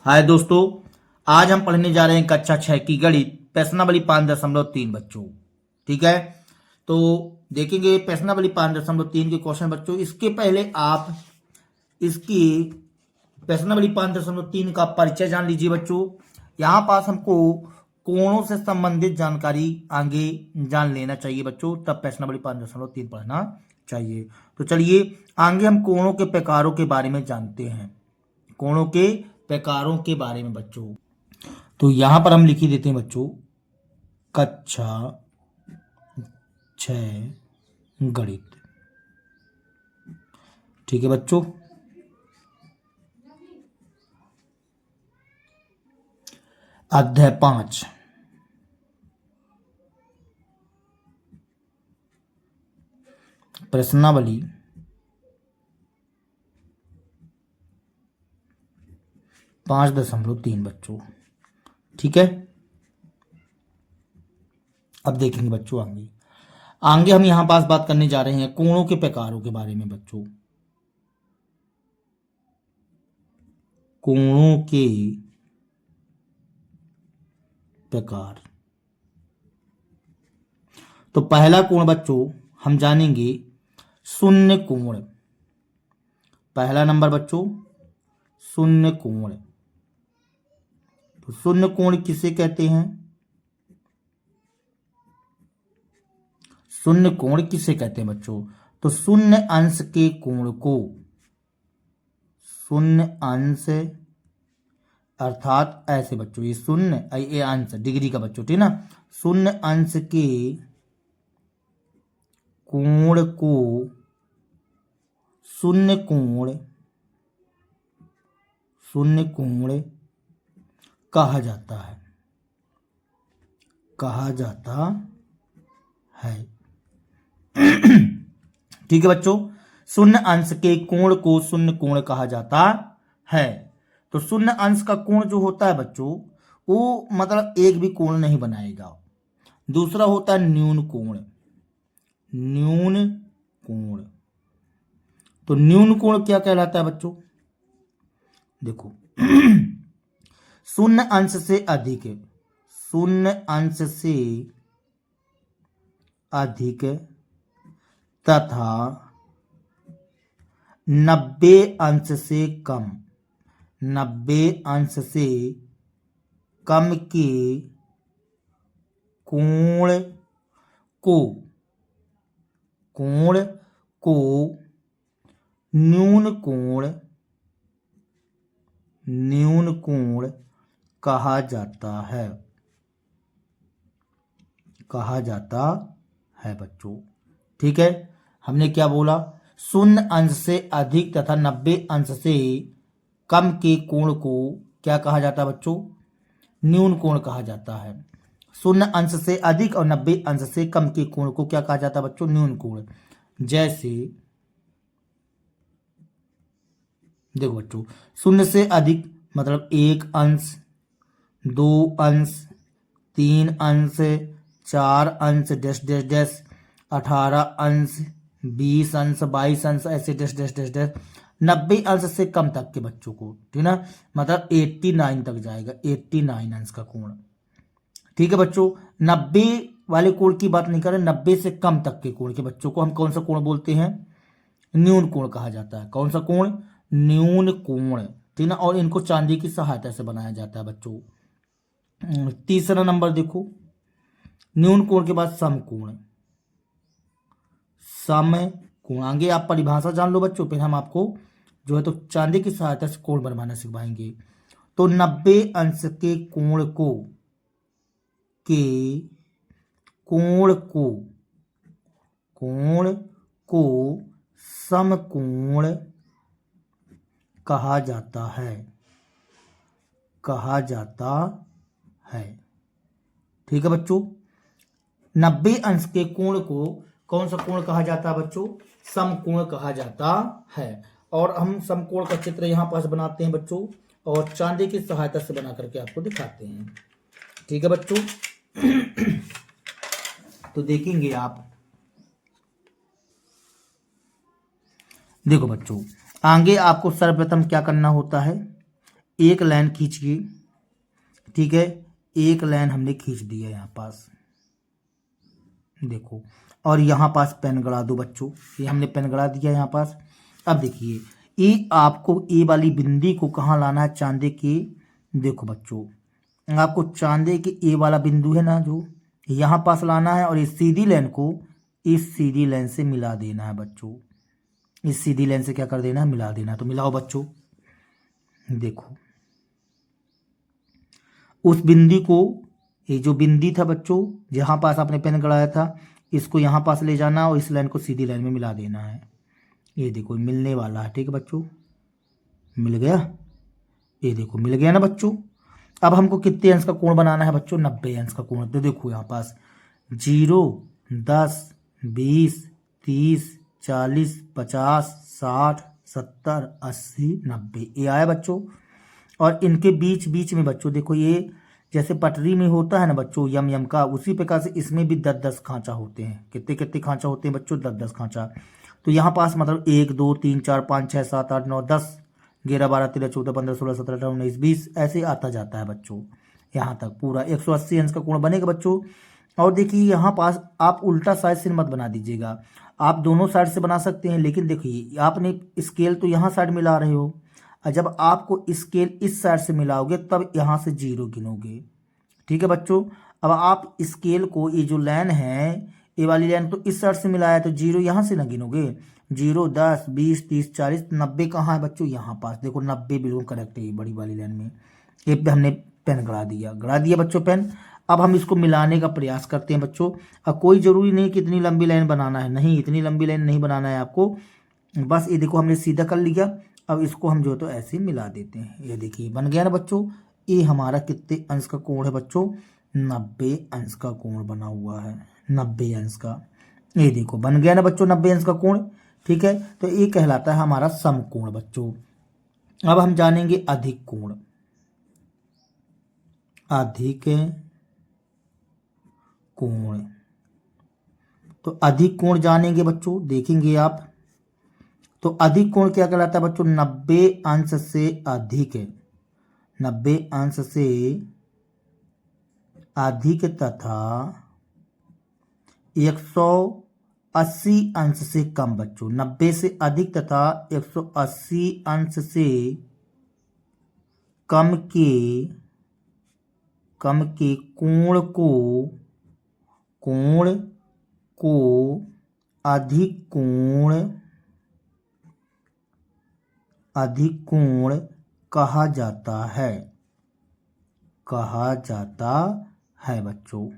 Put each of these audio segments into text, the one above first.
हाय दोस्तों, आज हम पढ़ने जा रहे हैं कक्षा 6 की गणित प्रश्नावली 5.3 बच्चों। ठीक है, तो देखेंगे प्रश्नावली 5.3 के क्वेश्चन बच्चों। इसके पहले आप इसकी प्रश्नावली 5.3 का परिचय जान लीजिए बच्चों। यहाँ पास हमको कोणों से संबंधित जानकारी आगे जान लेना चाहिए बच्चों, तब प्रश्नावली 5.3 पढ़ना चाहिए। तो चलिए आगे हम कोणों के प्रकारों के बारे में जानते हैं, कोणों के प्रकारों के बारे में बच्चों। तो यहां पर हम लिख ही देते हैं बच्चों, कक्षा 6 गणित। ठीक है बच्चों, अध्याय 5 प्रश्नावली 5.3 बच्चों। ठीक है, अब देखेंगे बच्चों आगे हम यहां पास बात करने जा रहे हैं कोणों के प्रकारों के बारे में बच्चों। कोणों के प्रकार। तो पहला कोण बच्चों हम जानेंगे शून्य कोण। पहला नंबर बच्चों शून्य कोण। तो शून्य कोण किसे कहते हैं? शून्य कोण किसे कहते हैं बच्चों? तो शून्य अंश के कोण को, शून्य अंश अर्थात ऐसे बच्चों, ये शून्य ये अंश डिग्री का बच्चों, ठीक ना। शून्य अंश के कोण को शून्य कोण कहा जाता है, ठीक है बच्चों, शून्य अंश के कोण को शून्य कोण कहा जाता है। तो शून्य अंश का कोण जो होता है बच्चों, वो मतलब एक भी कोण नहीं बनाएगा। दूसरा होता है न्यून कोण। तो न्यून कोण क्या कहलाता है बच्चों? देखो शून्य अंश से अधिक तथा 90 अंश से कम के कोण को न्यून कोण कहा जाता है बच्चों। ठीक है, हमने क्या बोला? शून्य अंश से अधिक तथा 90 अंश से कम के कोण को क्या कहा जाता है बच्चों? न्यून कोण कहा जाता है। शून्य अंश से अधिक और 90 अंश से कम के कोण को क्या कहा जाता है बच्चों? न्यून कोण। जैसे देखो बच्चों, शून्य से अधिक मतलब 1 अंश, 2 अंश, 3 अंश, 4 अंश, डैश डैश डैश, 18 अंश, 20 अंश, 22 अंश, ऐसे डैश डैश डैश डैश, 90 अंश से कम तक के बच्चों को, ठीक ना, मतलब 89 तक जाएगा, 89 अंश का कोण। ठीक है बच्चों, 90 वाले कोण की बात नहीं कर रहे, 90 से कम तक के कोण के बच्चों को हम कौन सा कोण बोलते हैं? न्यून कोण कहा जाता है। कौन सा कोण? न्यून कोण, ठीक ना। और इनको चांदी की सहायता से बनाया जाता है बच्चों। तीसरा नंबर देखो, न्यून कोण के बाद समकोण। आगे आप परिभाषा जान लो बच्चों, फिर हम आपको जो है तो चांदी की सहायता से कोण बनवाना सिखाएंगे। तो 90 अंश के कोण को समकोण कहा जाता है। ठीक है बच्चों, 90 अंश के कोण को कौन सा कोण कहा जाता है बच्चों? समकोण कहा जाता है। और हम समकोण का चित्र यहां पास बनाते हैं बच्चों, और चांदी की सहायता से बना करके आपको दिखाते हैं। ठीक है बच्चों तो देखेंगे आप, देखो बच्चों, आगे आपको सर्वप्रथम क्या करना होता है? एक लाइन खींचिए, ठीक है, एक लाइन हमने खींच दी है यहाँ पास, देखो, और यहाँ पास पेन गड़ा दो बच्चों, ये हमने पेन गड़ा दिया यहाँ पास। अब देखिए ये आपको ए वाली बिंदी को कहाँ लाना है, चांदे के, देखो बच्चों आपको चांदे के ए वाला बिंदु है ना जो यहाँ पास लाना है, और इस सीधी लाइन को इस सीधी लाइन से मिला देना है बच्चों, इस सीधी लाइन से क्या कर देना है, मिला देना है। तो मिलाओ बच्चों, देखो उस बिंदी को, ये जो बिंदी था बच्चों जहाँ पास आपने पेन गड़ाया था, इसको यहाँ पास ले जाना और इस लाइन को सीधी लाइन में मिला देना है। ये देखो मिलने वाला है, ठीक है बच्चों, मिल गया, ये देखो मिल गया ना बच्चों। अब हमको कितने अंश का कोण बनाना है बच्चों, 90 अंश का कोण। तो देखो यहाँ पास 0, 10, 20, 30, 40, 50, 60, 70, 80, 90, ये आया बच्चों। और इनके बीच बीच में बच्चों देखो, ये जैसे पटरी में होता है ना बच्चों यम यम का, उसी प्रकार से इसमें भी 10-10 खांचा होते हैं। कितने कितने खांचा होते हैं बच्चों, 10-10 खांचा। तो यहाँ पास मतलब 1, 2, 3, 4, 5, 6, 7, 8, 9, 10, 11, 12, 13, 14, 15, 16, 17, 18, 19, 20 ऐसे आता जाता है बच्चों। यहाँ तक पूरा 180 अंश का कोण बनेगा बच्चों। और देखिए यहाँ पास आप उल्टा साइड से मत बना दीजिएगा, आप दोनों साइड से बना सकते हैं, लेकिन देखिए आपने स्केल तो यहाँ साइड मिला रहे हो, और जब आपको स्केल इस साइड से मिलाओगे तब यहाँ से 0 गिनोगे, ठीक है बच्चों। अब आप स्केल को, ये जो लाइन है ये वाली लाइन तो इस साइड से मिलाया, तो 0 यहाँ से ना गिनोगे, 0, 10, 20, 30, 40, 90 कहाँ है बच्चों, यहाँ पास देखो 90 बिल्कुल करेक्ट है, ये बड़ी वाली लाइन में ये पे हमने पेन गड़ा दिया बच्चों पेन। अब हम इसको मिलाने का प्रयास करते हैं बच्चों। अब कोई ज़रूरी नहीं कि इतनी लंबी लाइन बनाना है, नहीं इतनी लंबी लाइन नहीं बनाना है आपको, बस ये देखो हमने सीधा कर लिया। अब इसको हम जो तो ऐसे मिला देते हैं, ये देखिए बन गया ना बच्चों। ये हमारा कितने अंश का कोण है बच्चों, 90 अंश का कोण बना हुआ है, 90 अंश का। ये देखो बन गया ना बच्चों 90 अंश का कोण, ठीक है। तो ये कहलाता है हमारा समकोण बच्चों। अब हम जानेंगे अधिक कोण, अधिक कोण। तो अधिक कोण जानेंगे बच्चों, देखेंगे आप। तो अधिक कोण क्या कहलाता है बच्चों, 90 अंश से अधिक, 90 अंश से अधिक तथा 180 अंश से कम बच्चों, 90 से अधिक तथा 180 अंश से कम के कोण को अधिक कोण कहा जाता है बच्चों,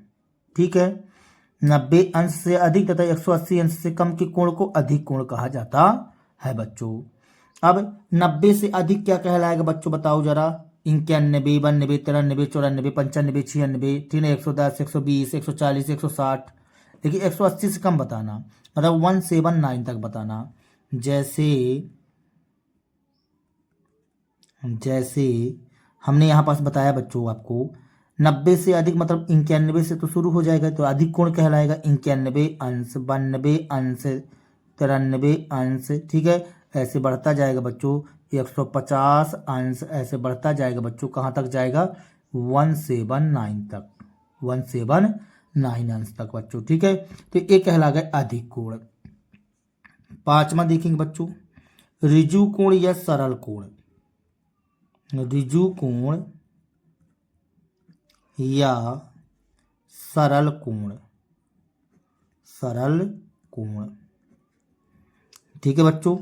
ठीक है। 90 अंश से अधिक तथा 180 अंश से कम के कोण को अधिक कोण कहा जाता है बच्चों। अब 90 से अधिक क्या कहलाएगा बच्चों, बताओ जरा। 91, 92, 93, 94, 95, 96, 110, 120, 140, 160। देखिए 180 से कम बताना, मतलब 179 तक बताना। जैसे हमने यहाँ पास बताया बच्चों आपको, 90 से अधिक मतलब 91 से तो शुरू हो जाएगा, तो अधिक कोण कहलाएगा 91 अंश, 92 अंश, 93 अंश, ठीक है। ऐसे बढ़ता जाएगा बच्चों, 150 अंश, ऐसे बढ़ता जाएगा बच्चों, कहाँ तक जाएगा, 179 तक, 179 अंश तक बच्चों, ठीक है। तो ये कहलाएगा अधिक कोण। 5वां देखेंगे बच्चों, ऋजु कोण या सरल कोण। ऋजु कोण या सरल कोण, ठीक है बच्चों।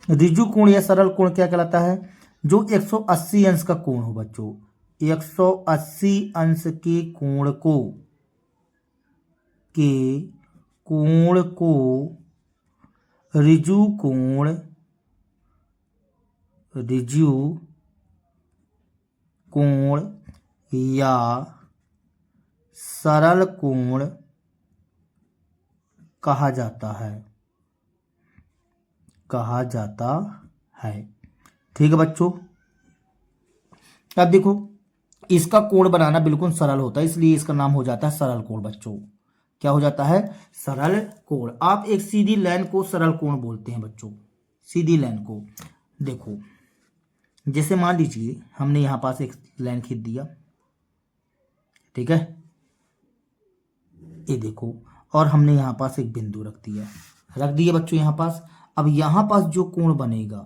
ऋजु कोण या सरल कोण क्या कहलाता है, जो 180 अंश का कोण हो बच्चों, 180 अंश के कोण को ऋजु कोण या सरल कोण कहा जाता है, ठीक है बच्चों। अब देखो इसका कोण बनाना बिल्कुल सरल होता है, इसलिए इसका नाम हो जाता है सरल कोण बच्चों। क्या हो जाता है, सरल कोण। आप एक सीधी लाइन को सरल कोण बोलते हैं बच्चों, सीधी लाइन को। देखो जैसे मान लीजिए हमने यहाँ पास एक लाइन खींच दिया, ठीक है, ये देखो, और हमने यहाँ पास एक बिंदु रख दिया बच्चों यहाँ पास। अब यहाँ पास जो कोण बनेगा,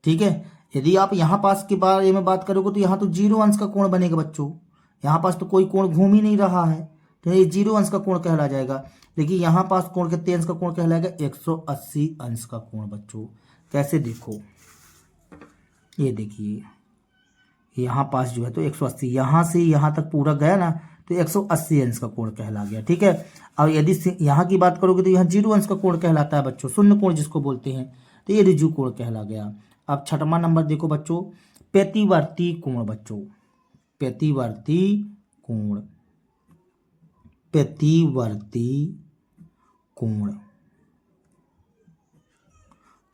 ठीक है, यदि आप यहाँ पास के बारे में बात करोगे तो यहाँ तो 0 अंश का कोण बनेगा बच्चों। यहाँ पास तो कोई कोण घूम ही नहीं रहा है, तो ये 0 अंश का कोण कहला जाएगा। देखिए यहाँ पास कोण कितने अंश का कोण कहलाएगा? 180 अंश का कोण बच्चों। कैसे? देखो ये देखिए, यहाँ पास जो है तो 180, यहाँ से यहाँ तक पूरा गया ना, तो 180 अंश का कोण कहला गया, ठीक है। अब यदि यहाँ की बात करोगे तो यहाँ 0 अंश का कोण कहलाता है बच्चों, शून्य कोण जिसको बोलते हैं, तो ये ऋजु कोण कहला गया। अब छठवां नंबर देखो बच्चों, प्रतिवर्ती कोण बच्चों, प्रतिवर्ती कोण, प्रतिवर्ती कोण।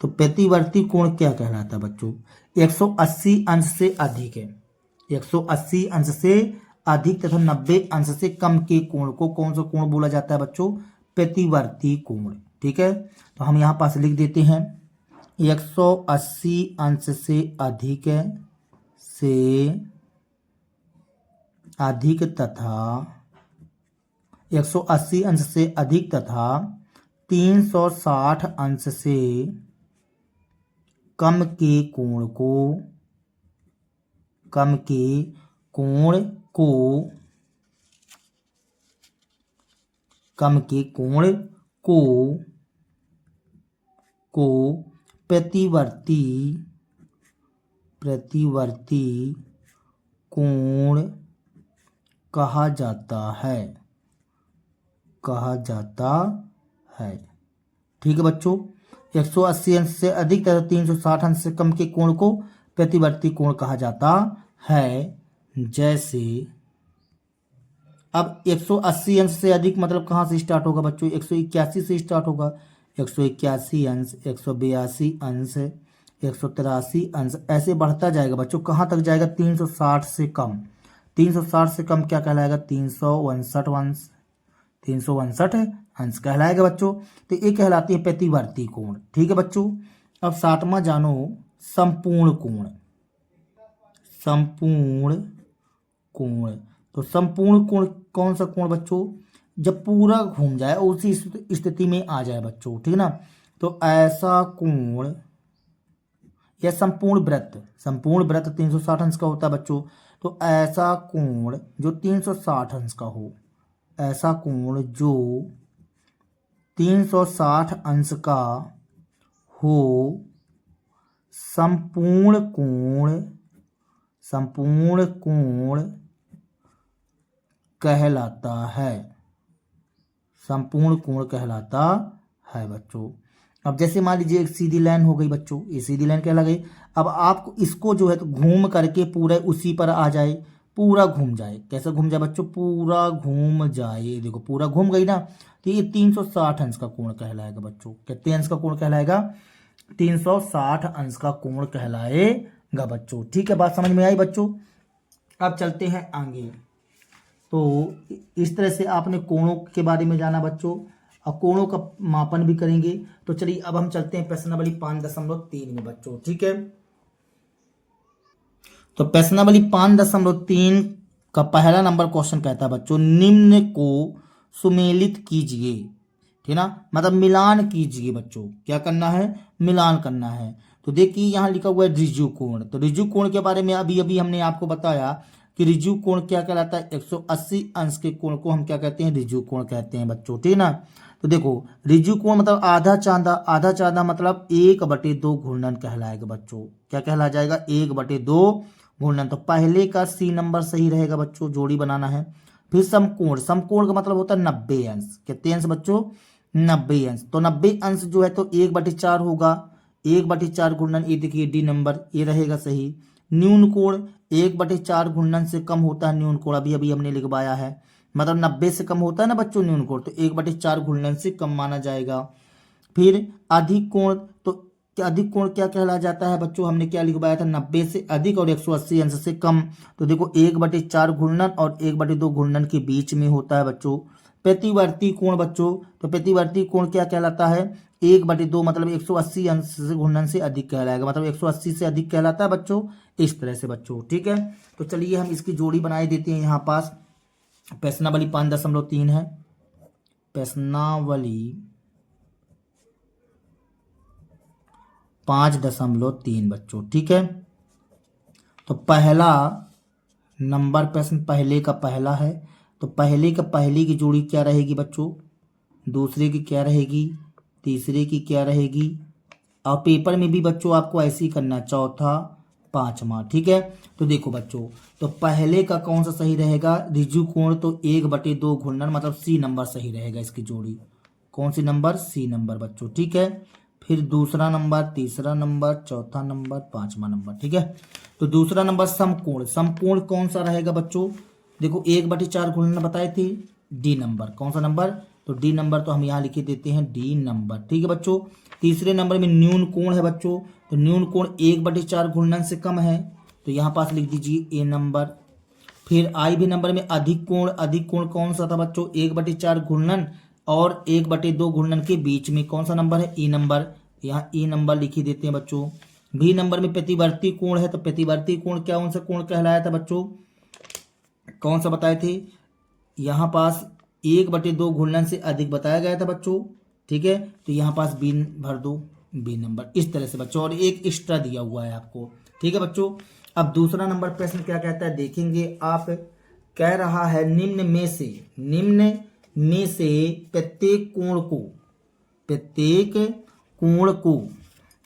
तो प्रतिवर्ती कोण क्या कहलाता है बच्चों? 180 अंश से अधिक है, 180 अंश से अधिक तथा 90 अंश से कम के कोण को कौन सा कोण बोला जाता है बच्चों? प्रतिवर्ती कोण, ठीक है। तो हम यहाँ पास लिख देते हैं 180 अंश से अधिक है, से अधिक तथा 180 अंश से अधिक तथा 360 अंश से कम के कोण को, कम के कोण को, कम के कोण को प्रतिवर्ती, प्रतिवर्ती कोण कहा जाता है, कहा जाता है, ठीक है बच्चों। 180 अंश से अधिक तथा 360 अंश से कम के कोण को प्रतिवर्ती कोण कहा जाता है। जैसे अब 180 अंश से अधिक मतलब कहाँ से स्टार्ट होगा बच्चों? 181 से स्टार्ट होगा, 181 अंश, 182 अंश, 183 अंश, ऐसे बढ़ता जाएगा बच्चों। कहाँ तक जाएगा? 360 से कम, 360 से कम क्या कहलाएगा? 359 अंश, 359 अंश कहलाएगा बच्चों। तो ये कहलाती है प्रतिवर्ती कोण, ठीक है बच्चों। अब सातवां जानो संपूर्ण कोण, संपूर्ण कोण। तो संपूर्ण कोण कौन सा कोण बच्चों? जब पूरा घूम जाए, उसी स्थिति में आ जाए बच्चों, ठीक है ना। तो ऐसा कोण या संपूर्ण वृत्त, संपूर्ण वृत्त 360 अंश का होता है बच्चों। तो ऐसा कोण जो 360 अंश का हो, ऐसा कोण जो 360 अंश का हो, संपूर्ण कोण, संपूर्ण कोण कहलाता है, संपूर्ण कोण कहलाता है बच्चों। अब जैसे मान लीजिए एक सीधी लाइन हो गई बच्चों, ये सीधी लाइन कहला गई। अब आपको इसको जो है तो घूम करके पूरा उसी पर आ जाए, पूरा घूम जाए। कैसे घूम जाए बच्चों? पूरा घूम जाए, देखो पूरा घूम गई ना, तो ये 360 अंश का कोण कहलाएगा बच्चों। कितने अंश का कोण कहलाएगा? 360 अंश का कोण कहलाएगा बच्चों, ठीक है। बात समझ में आई बच्चों? अब चलते हैं आगे। तो इस तरह से आपने कोणों के बारे में जाना बच्चों, और कोणों का मापन भी करेंगे। तो चलिए अब हम चलते हैं प्रश्नावली 5.3 में बच्चों, ठीक है। तो प्रश्नावली 5.3 का पहला नंबर क्वेश्चन कहता है बच्चों, निम्न को सुमेलित कीजिए, ठीक ना, मतलब मिलान कीजिए बच्चों। क्या करना है? मिलान करना है। तो देखिए यहाँ लिखा हुआ है ऋजु कोण। तो ऋजु कोण के बारे में अभी अभी हमने आपको बताया कि ऋजु कोण क्या कहलाता है? 180 अंश के कोण को हम क्या कहते हैं? ऋजु कोण कहते हैं बच्चों, ठीक ना। तो देखो ऋजु कोण मतलब आधा चांदा, आधा चांदा मतलब 1/2 घूर्णन कहलाएगा बच्चों। क्या कहला जाएगा? 1/2 घूर्णन। तो पहले का सी नंबर सही रहेगा बच्चों, जोड़ी बनाना है। फिर समकोण, समकोण का मतलब होता है 90 अंश। कितने अंश बच्चों? 90 अंश। तो 90 अंश जो है तो 1/4 होगा, 1/4 घूर्णन, ये देखिए डी नंबर, ये रहेगा सही। न्यून कोण 1/4 घूर्णन से कम होता है न्यून कोण, अभी अभी हमने लिखवाया है, मतलब 90 से कम होता है ना बच्चों न्यून कोण, तो 1/4 घूर्णन से कम माना जाएगा। फिर अधिक कोण, तो अधिक कोण क्या कहला जाता है बच्चों? हमने क्या लिखवाया था? 90 से अधिक और 180 अंश से कम। तो देखो 1/4 घूर्णन और 1/2 घूर्णन के बीच में होता है बच्चों। प्रतिवर्ती कोण बच्चों, तो प्रतिवर्ती कोण क्या कहलाता है? 1/2 मतलब 180 अंश से घूर्णन से अधिक कहलाएगा, मतलब 180 से अधिक कहलाता है बच्चों, इस तरह से बच्चों। ठीक है, तो चलिए हम इसकी जोड़ी बनाई देते हैं। यहाँ पास प्रश्नावली 5.3 है, प्रश्नावली 5.3 बच्चों। ठीक है, तो पहला नंबर प्रश्न पहले का पहला है, तो पहले का पहली की जोड़ी क्या रहेगी बच्चों, दूसरे की क्या रहेगी, तीसरे की क्या रहेगी, और पेपर में भी बच्चों आपको ऐसे ही करना, चौथा पांचवा। ठीक है, तो देखो बच्चों, तो पहले का कौन सा सही रहेगा, ऋजु कोण, तो 1/2 घूर्णन मतलब सी नंबर सही रहेगा इसकी जोड़ी। कौन सी नंबर, सी नंबर बच्चों। ठीक है, फिर दूसरा नंबर, तीसरा नंबर, चौथा नंबर, पांचवा नंबर। ठीक है, तो दूसरा नंबर समकोण, समकोण कौन सा रहेगा बच्चों, देखो 1/4 घूर्णन बताए थे, डी नंबर। कौन सा नंबर, तो डी नंबर, तो हम यहाँ लिखे देते हैं डी नंबर। ठीक है बच्चों, तीसरे नंबर में न्यून कोण है बच्चों, तो न्यून कोण 1/4 घूर्णन से कम है, तो यहाँ पास लिख दीजिए ए नंबर। फिर आई भी नंबर में अधिक कोण, अधिक कोण कौन सा था बच्चों, 1/4 घूर्णन और 1/2 घूर्णन के बीच में, कौन सा नंबर है, ई नंबर। यहाँ ई नंबर लिख ही देते हैं बच्चों। भी नंबर में प्रतिवर्ती कोण है, तो प्रतिवर्ती कोण क्या कौन सा कोण कहलाया था बच्चों, कौन सा बताए थे, यहाँ पास 1/2 घूर्णन से अधिक बताया गया था बच्चों। ठीक है, तो यहाँ पास बी भर दो, बी नंबर, इस तरह से बच्चों, और एक एक्स्ट्रा दिया हुआ है आपको। ठीक है बच्चों, अब दूसरा नंबर प्रश्न क्या कहता है देखेंगे आप, कह रहा है निम्न में से प्रत्येक कोण को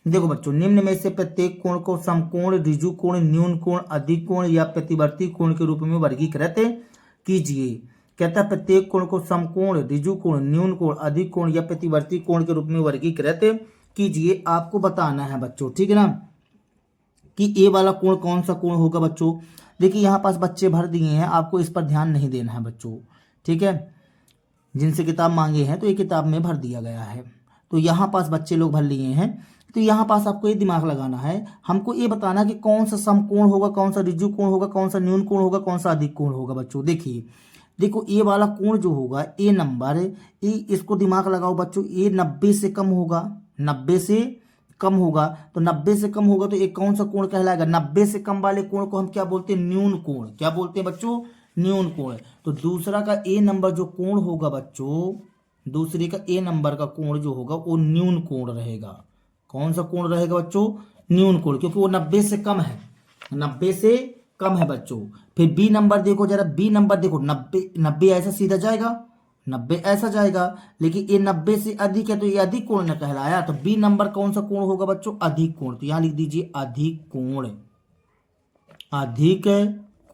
देखो बच्चों, निम्न में से प्रत्येक कोण को समकोण, ऋजु कोण, न्यून कोण, अधिक कोण या प्रतिवर्ती कोण के रूप में वर्गीकृत कीजिए। कहता है प्रत्येक कोण को समकोण, ऋजु कोण, न्यून कोण, अधिक कोण या प्रतिवर्ती कोण के रूप में वर्गीकृत कीजिए। आपको बताना है बच्चों, ठीक है ना, कि ए वाला कोण कौन सा कोण होगा बच्चों। देखिए यहाँ पास बच्चे भर दिए हैं, आपको इस पर ध्यान नहीं देना है बच्चों। ठीक है, जिनसे किताब मांगे हैं तो ये किताब में भर दिया गया है, तो यहाँ पास बच्चे लोग भर लिए हैं। तो यहाँ पास आपको ये दिमाग लगाना है, हमको ये बताना कि कौन सा समकोण होगा, कौन सा ऋजु कोण होगा, कौन सा न्यून कोण होगा, कौन सा अधिक कोण होगा बच्चों। देखिए देखो ए वाला कोण जो होगा, ए नंबर, ए इसको दिमाग लगाओ बच्चों, ए 90 से कम होगा, 90 से कम होगा, तो 90 से कम होगा तो एक कौन सा कोण कहलाएगा, 90 से कम वाले कोण को हम क्या बोलते हैं, न्यून कोण। क्या बोलते हैं बच्चों, न्यून कोण। तो दूसरा का ए नंबर जो कोण होगा बच्चों, दूसरे का ए नंबर का कोण जो होगा वो न्यून कोण रहेगा। कौन सा कोण रहेगा बच्चों, न्यून कोण, क्योंकि वो 90 से कम है, 90 से कम है बच्चों। फिर बी नंबर देखो जरा, बी नंबर देखो, 90 ऐसा सीधा जाएगा, 90 ऐसा जाएगा, लेकिन ये 90 से अधिक है तो ये अधिक कोण न कहलाया। तो बी नंबर कौन सा कोण होगा बच्चों, अधिक कोण। तो यहां लिख दीजिए अधिक कोण, अधिक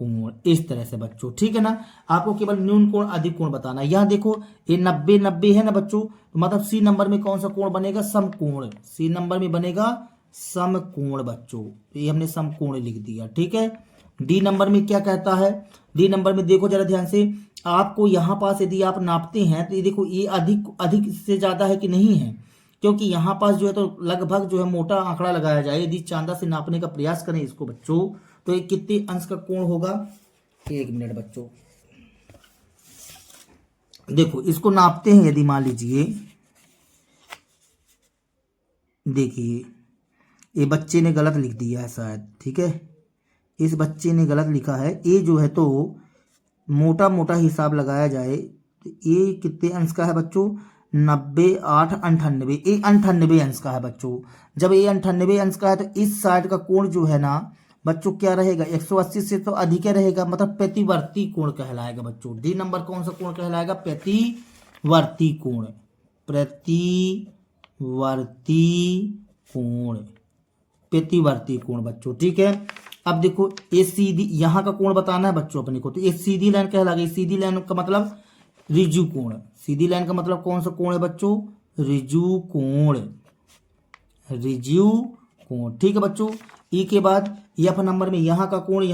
कोण, इस तरह से बच्चों। ठीक है ना, आपको केवल न्यून कोण अधिक कोण बताना है। यहां देखो ये 90 है ना बच्चों, तो मतलब सी नंबर में कौन सा कोण बनेगा, समकोण। सी नंबर में बनेगा समकोण बच्चों, तो ये हमने समकोण लिख दिया। ठीक है, डी नंबर में क्या कहता है, डी नंबर में देखो जरा ध्यान से, आपको यहाँ पास यदि आप नापते हैं तो ये देखो ये अधिक से ज्यादा है कि नहीं है, क्योंकि यहाँ पास जो है तो लगभग जो है मोटा आंकड़ा लगाया जाए। यदि चांदा से नापने का प्रयास करें इसको बच्चों, तो ये कितने अंश का कोण होगा, 1 मिनट बच्चों, देखो इसको नापते हैं। यदि मान लीजिए, देखिए ये बच्चे ने गलत लिख दिया है शायद, ठीक है, इस बच्चे ने गलत लिखा है। ये जो है तो मोटा मोटा हिसाब लगाया जाए तो ये कितने अंश का है बच्चों, 90, 8, 98, ये 98 अंश का है बच्चों। जब ये 98 अंश का है तो इस साइड का कोण जो है ना बच्चों क्या रहेगा, 180 से तो अधिक रहेगा, मतलब प्रतिवर्ती कोण कहलाएगा बच्चों। डी नंबर कौन सा कोण कहलाएगा, प्रतिवर्ती कोण, प्रतिवर्ती कोण, प्रतिवर्ती कोण बच्चों। ठीक है, अब देखो ये सीधी यहाँ का कोण बताना है बच्चों अपने को, तो ये सीधी लाइन कहलाएगी। सीधी लाइन का मतलब ऋजु कोण, सीधी लाइन का मतलब कौन सा कोण है बच्चों, ऋजु कोण, ऋजु कोण। ठीक है बच्चों, ई के बाद एफ नंबर में यहाँ का कोण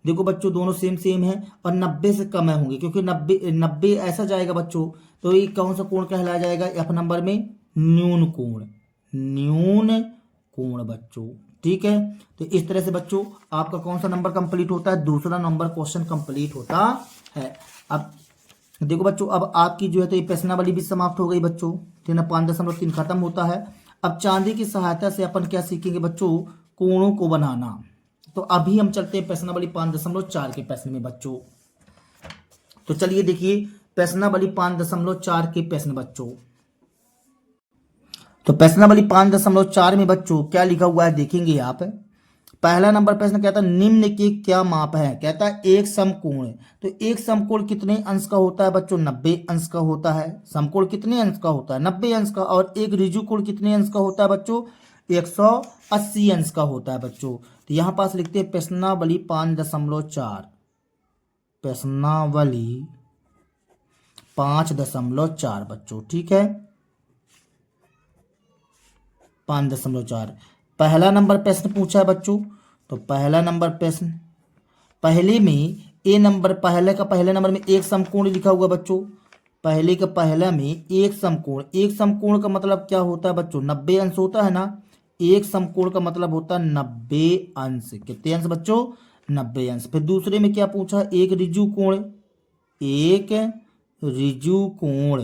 देखो बच्चों दोनों सेम है और 90 से कम होंगे, क्योंकि 90 ऐसा जाएगा बच्चों, तो ये कौन सा कोण कहलाया जाएगा, एफ नंबर में न्यून कोण, न्यून कोण बच्चों। ठीक है, तो इस तरह से बच्चों आपका कौन सा नंबर कंप्लीट होता है, दूसरा नंबर क्वेश्चन कंप्लीट होता है। अब देखो बच्चों, अब आपकी जो है तो ये प्रश्नावली भी समाप्त हो गई बच्चों, ठीक है ना। 5.3 खत्म होता है। अब चांदी की सहायता से अपन क्या सीखेंगे बच्चों, कोणों को बनाना। तो अभी हम चलते हैं प्रश्नावली 5.4 के प्रश्न में बच्चों। तो चलिए देखिए प्रश्नावली 5.4 के प्रश्न बच्चों। तो प्रश्नावली 5.4 में बच्चों क्या लिखा हुआ है देखेंगे आप। पहला नंबर प्रश्न कहता है निम्न के क्या माप है। कहता है एक समकोण। तो एक समकोण कितने अंश का होता है बच्चों, 90 अंश का होता है। समकोण कितने अंश का होता है, 90 अंश का। और एक ऋजु कोण कितने अंश का होता है बच्चों, 180 अंश का होता है बच्चों। तो यहां पास लिखते हैं प्रश्नावली 5.4, प्रश्नावली 5.4 बच्चों, ठीक है। 5.4 पहला नंबर प्रश्न पूछा है बच्चों। तो पहला नंबर प्रश्न, पहले में ए नंबर, पहले नंबर में एक समकोण लिखा हुआ बच्चों। पहले का पहला में एक समकोण, एक समकोण का मतलब क्या होता है बच्चों, 90 अंश होता है ना। एक समकोण का मतलब होता है 90 अंश। कितने अंश बच्चों, 90 अंश। फिर दूसरे में क्या पूछा, एक ऋजु कोण, एक ऋजु कोण।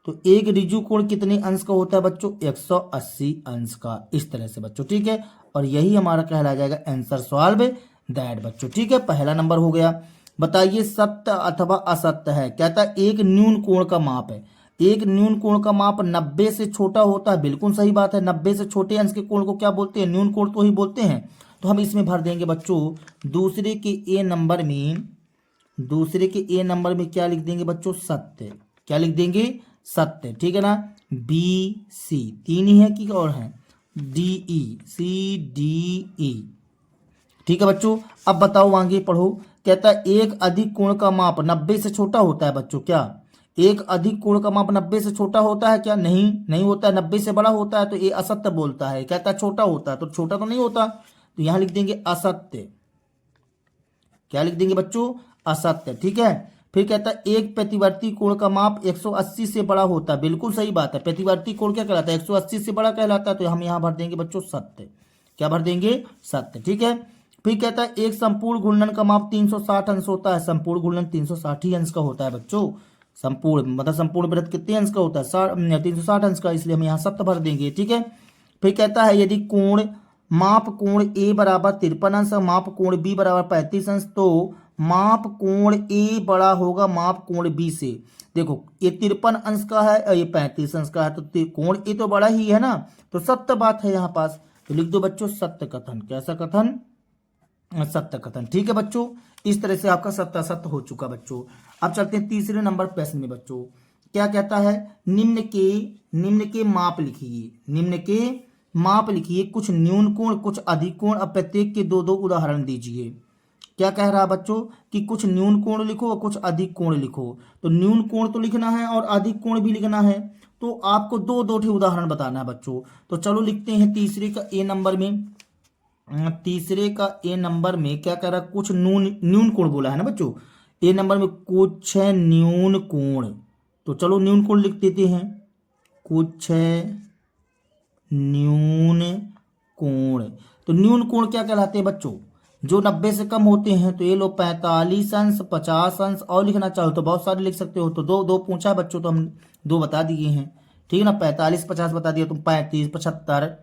तो एक ऋजु कोण कितने अंश का होता है बच्चों, 180 अंश का। इस तरह से बच्चों, ठीक है। और यही हमारा कहला जाएगा आंसर सॉल्व दैट बच्चों, ठीक है। पहला नंबर हो गया। बताइए सत्य अथवा असत्य है। कहता है एक न्यून कोण का माप है। एक न्यून कोण का माप 90 से छोटा होता है। बिल्कुल सही बात है। 90 से छोटे अंश के कोण को क्या बोलते हैं, न्यून कोण तो ही बोलते हैं। तो हम इसमें भर देंगे बच्चों दूसरे के ए नंबर में, दूसरे के ए नंबर में क्या लिख देंगे बच्चों, सत्य। क्या लिख देंगे, सत्य, ठीक है ना। बी सी तीन ही है कि और है, D E, C D E, ठीक है बच्चों। अब बताओ आगे पढ़ो। कहता है एक अधिक कोण का माप 90 से छोटा होता है बच्चों। क्या एक अधिक कोण का माप 90 से छोटा होता है क्या, नहीं, नहीं होता है। 90 से बड़ा होता है तो ये असत्य बोलता है। कहता है छोटा होता है, तो छोटा तो नहीं होता। तो यहां लिख देंगे असत्य। क्या लिख देंगे बच्चों, असत्य, ठीक है। फिर कहता है एक प्रतिवर्ती कोण का माप 180 से बड़ा होता है। बिल्कुल सही बात है। प्रतिवर्ती कोण क्या कहलाता है, 180 से बड़ा कहलाता है। तो हम यहां भर देंगे बच्चों सत्य। क्या भर देंगे, सत्य, ठीक है। फिर कहता है एक संपूर्ण घूर्णन का माप 360 अंश होता है। संपूर्ण घूर्णन 360 ही अंश का होता है बच्चों। संपूर्ण मतलब संपूर्ण वृत्त कितने अंश का होता है, 360 अंश का। इसलिए हम यहाँ सत्य भर देंगे, ठीक है। फिर कहता है यदि कोण माप कोण ए बराबर 53 अंश, माप कोण बी बराबर 35 अंश, तो माप कोण ए बड़ा होगा माप कोण बी से। देखो ये 53 अंश का है और ये 35 अंश का है, तो कोण ए तो बड़ा ही है ना। तो सत्य बात है यहाँ पास। तो लिख दो बच्चों सत्य कथन। कैसा कथन, सत्य कथन, ठीक है बच्चों। इस तरह से आपका सत्य असत्य हो चुका बच्चों। अब चलते हैं तीसरे नंबर प्रश्न में बच्चों। क्या कहता है, निम्न के माप लिखिए। निम्न के माप लिखिए, कुछ न्यून कोण कुछ अधिक कोण। अब प्रत्येक के दो दो उदाहरण दीजिए। क्या कह रहा है बच्चों कि कुछ न्यून कोण लिखो और कुछ अधिक कोण लिखो। तो न्यून कोण तो लिखना है और अधिक कोण भी लिखना है। तो आपको दो दो उदाहरण बताना है बच्चों। तो चलो लिखते हैं तीसरे का ए नंबर में। तीसरे का ए नंबर में क्या कह रहा है, कुछ न्यून कोण बोला है ना बच्चों। ए नंबर में कुछ न्यून कोण। तो चलो न्यून कोण लिख देते हैं, कुछ न्यून कोण। तो न्यून कोण क्या कहलाते हैं बच्चों, जो 90 से कम होते हैं। तो ये लो 45 अंश, 50 अंश, और लिखना चाहो तो बहुत सारे लिख सकते हो। तो दो दो पूछा बच्चों, तो हम दो बता दिए हैं, ठीक है ना। 45 50 बता दिया, तुम 35 75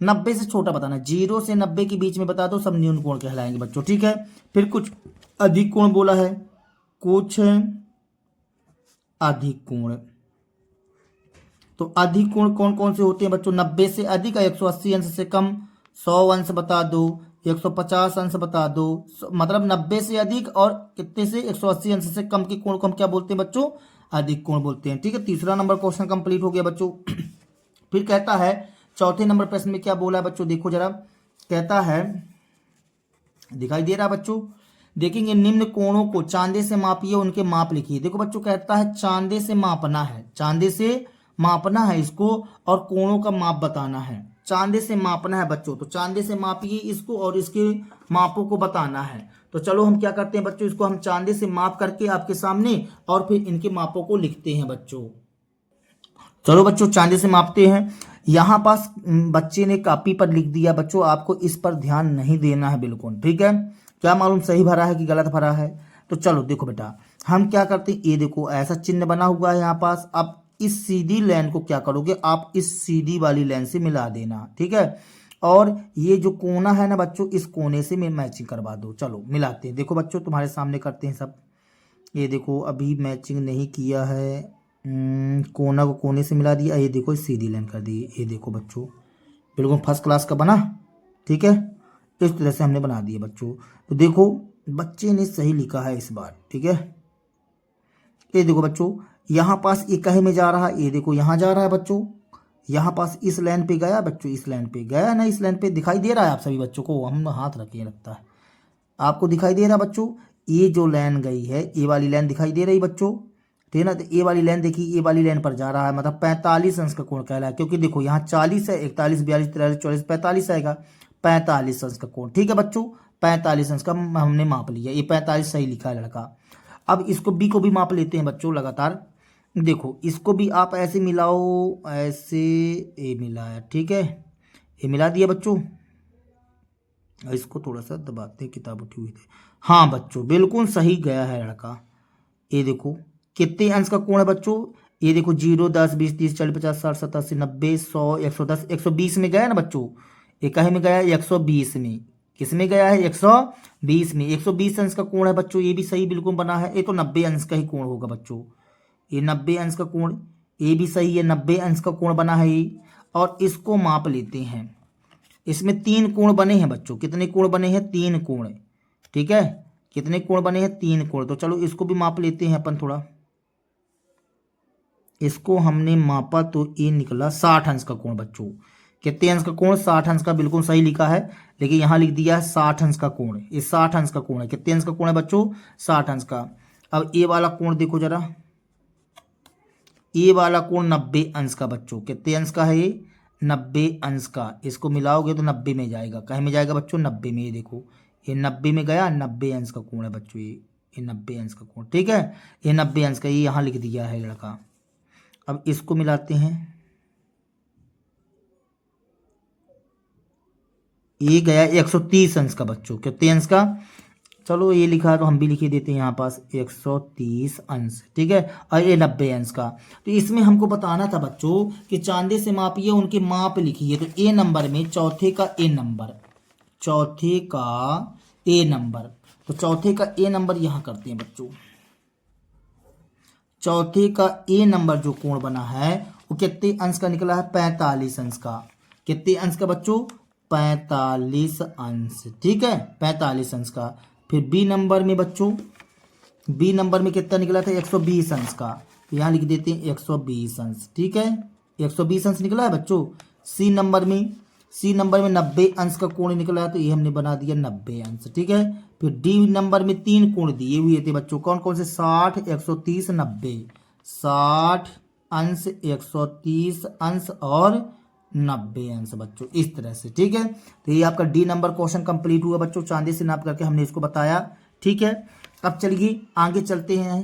90 से छोटा बताना, 0 से 90 के बीच में बता दो, सब न्यून कोण कहलाएंगे बच्चों, ठीक है। फिर कुछ अधिक कोण बोला है, कुछ अधिक कोण। तो अधिक कोण कौन कौन से होते हैं बच्चों, 90 से अधिक, 180 अंश से कम, 100 अंश बता दो, 150 अंश बता दो। मतलब 90 से अधिक और कितने से, 180 अंश से कम के कोण को हम क्या बोलते हैं बच्चों, अधिक कोण बोलते हैं, ठीक है। तीसरा नंबर क्वेश्चन कंप्लीट हो गया बच्चों। फिर कहता है चौथे नंबर प्रश्न में क्या बोला है बच्चों, देखो जरा। कहता है, दिखाई दे रहा है बच्चों, देखेंगे निम्न कोणों को चांदे से मापिए, उनके माप लिखिए। देखो बच्चों कहता है चांदे से मापना है, चांदे से मापना है इसको, और कोणों का माप बताना है। चांदे से मापना है बच्चों, तो चांदे से मापिए इसको और इसके मापों को बताना है। तो चलो हम क्या करते हैं बच्चों, इसको हम चांदे से माप करके आपके सामने और फिर इनके मापों को लिखते हैं बच्चों। चलो बच्चों चांदे से मापते हैं। यहाँ पास बच्चे ने कॉपी पर लिख दिया बच्चों, आपको इस पर ध्यान नहीं देना है बिल्कुल, ठीक है। क्या मालूम सही भरा है कि गलत भरा है। तो चलो देखो बेटा, हम क्या करते हैं, ये देखो ऐसा चिन्ह बना हुआ है यहाँ पास। अब इस सीधी लाइन को क्या करोगे, आप इस सीधी वाली लाइन से मिला देना, ठीक है। और ये जो कोना है ना बच्चों, इस कोने से मैचिंग करवा दो। चलो मिलाते हैं, देखो बच्चों तुम्हारे सामने करते हैं सब। ये देखो अभी मैचिंग नहीं किया है, कोना को कोने से मिला दिया, ये देखो सीधी लाइन कर दी। ये देखो बच्चों बिल्कुल फर्स्ट क्लास का बना, ठीक है। इस तरह से हमने बना दिया बच्चों। तो देखो बच्चे ने सही लिखा है इस बार, ठीक है। ये देखो बच्चों यहाँ पास ये कहे में जा रहा है, ये देखो यहाँ जा रहा है बच्चों, यहाँ पास इस लाइन पे गया बच्चों, इस लाइन पे गया ना, इस लाइन पे दिखाई दे रहा है आप सभी बच्चों को, हम हाथ रखे लगता है आपको दिखाई दे रहा बच्चों। ये जो लाइन गई है, ये वाली लाइन दिखाई दे रही बच्चों, ठीक है ना। तो ये वाली लाइन देखिए, ये वाली लाइन पर जा रहा है, मतलब 45 अंश का कोण कहला है, क्योंकि देखो यहाँ 40 है, 41 42 43 44 45 आएगा, 45 अंश का कोण, ठीक है बच्चों। 45 अंश का हमने माप लिया, ये 45 सही लिखा है लड़का। अब इसको बी को भी माप लेते हैं बच्चों लगातार। देखो इसको भी आप ऐसे मिलाओ, ऐसे ये मिलाया, ठीक है, ये मिला दिया बच्चों। इसको थोड़ा सा दबाते हैं, किताब उठी हुई थी। हाँ बच्चों बिल्कुल सही गया है लड़का। ये देखो कितने अंश का कोण है बच्चों, ये देखो 0 10 20 30 40 50 60 70 80 90 100 110 120 में गया ना बच्चों। ये कहे में गया है 120 में, किस में गया है 120 में। 120 अंश का कोण है बच्चों, ये भी सही बिल्कुल बना है। ये तो 90 अंश का ही कोण होगा बच्चों, ये 90 अंश का कोण, ये भी सही है, 90 अंश का कोण बना है ये। और इसको माप लेते हैं, इसमें 3 कोण बने हैं बच्चों। कितने कोण बने हैं, 3 कोण, ठीक है। कितने कोण बने हैं, 3 कोण। तो चलो इसको भी माप लेते हैं अपन थोड़ा। इसको हमने मापा तो ये निकला 60 अंश का कोण बच्चों। कितने अंश का कोण, 60 अंश का, बिल्कुल सही लिखा है। लेकिन यहाँ लिख दिया है 60 अंश का कोण, ये 60 अंश का कोण है। कितने अंश का कोण है बच्चों, 60 अंश का। अब ये वाला कोण देखो जरा, ये वाला कोण 90 अंश का बच्चों। कितने अंश का है ये, 90 अंश का। इसको मिलाओगे तो 90 में जाएगा, कहे में जाएगा बच्चों, 90 में। ये देखो ये 90 में गया, 90 अंश का कोण है बच्चों, ये 90 अंश का कोण, ठीक है। ये 90 अंश का, ये यहाँ लिख दिया है लड़का। अब इसको मिलाते हैं, ये गया 130 अंश का बच्चों। कितने अंश का, चलो ये लिखा है तो हम भी लिख देते हैं यहाँ पास 130 अंश, ठीक है। और ये 90 अंश का। तो इसमें हमको बताना था बच्चों कि चांदे से मापिए, उनके माप लिखिए। तो ए नंबर में चौथे का ए नंबर, चौथे का ए नंबर, तो चौथे का ए नंबर यहाँ करते हैं बच्चों। चौथे का ए नंबर जो कोण बना है वो कितने अंश का निकला है, 45 अंश का। कितने अंश का बच्चों, 45 अंश, ठीक है, 45 अंश का। फिर बी नंबर में बच्चों, बी नंबर में कितना निकला था, 120 अंश का। तो यहाँ लिख देते हैं 120 अंश, ठीक है, 120 अंश निकला है बच्चों। सी नंबर में, सी नंबर में 90 अंश का कोण निकला है, तो ये हमने बना दिया 90 अंश, ठीक है। फिर डी नंबर में 3 कोण दिए हुए थे बच्चों, कौन कौन से, 60 130 90, 60 अंश 130 अंश और 90 अंश बच्चों, इस तरह से, ठीक है। तो ये आपका डी नंबर क्वेश्चन कंप्लीट हुआ बच्चों, चांदी से नाप करके हमने इसको बताया, ठीक है। अब चलिए आगे चलते हैं।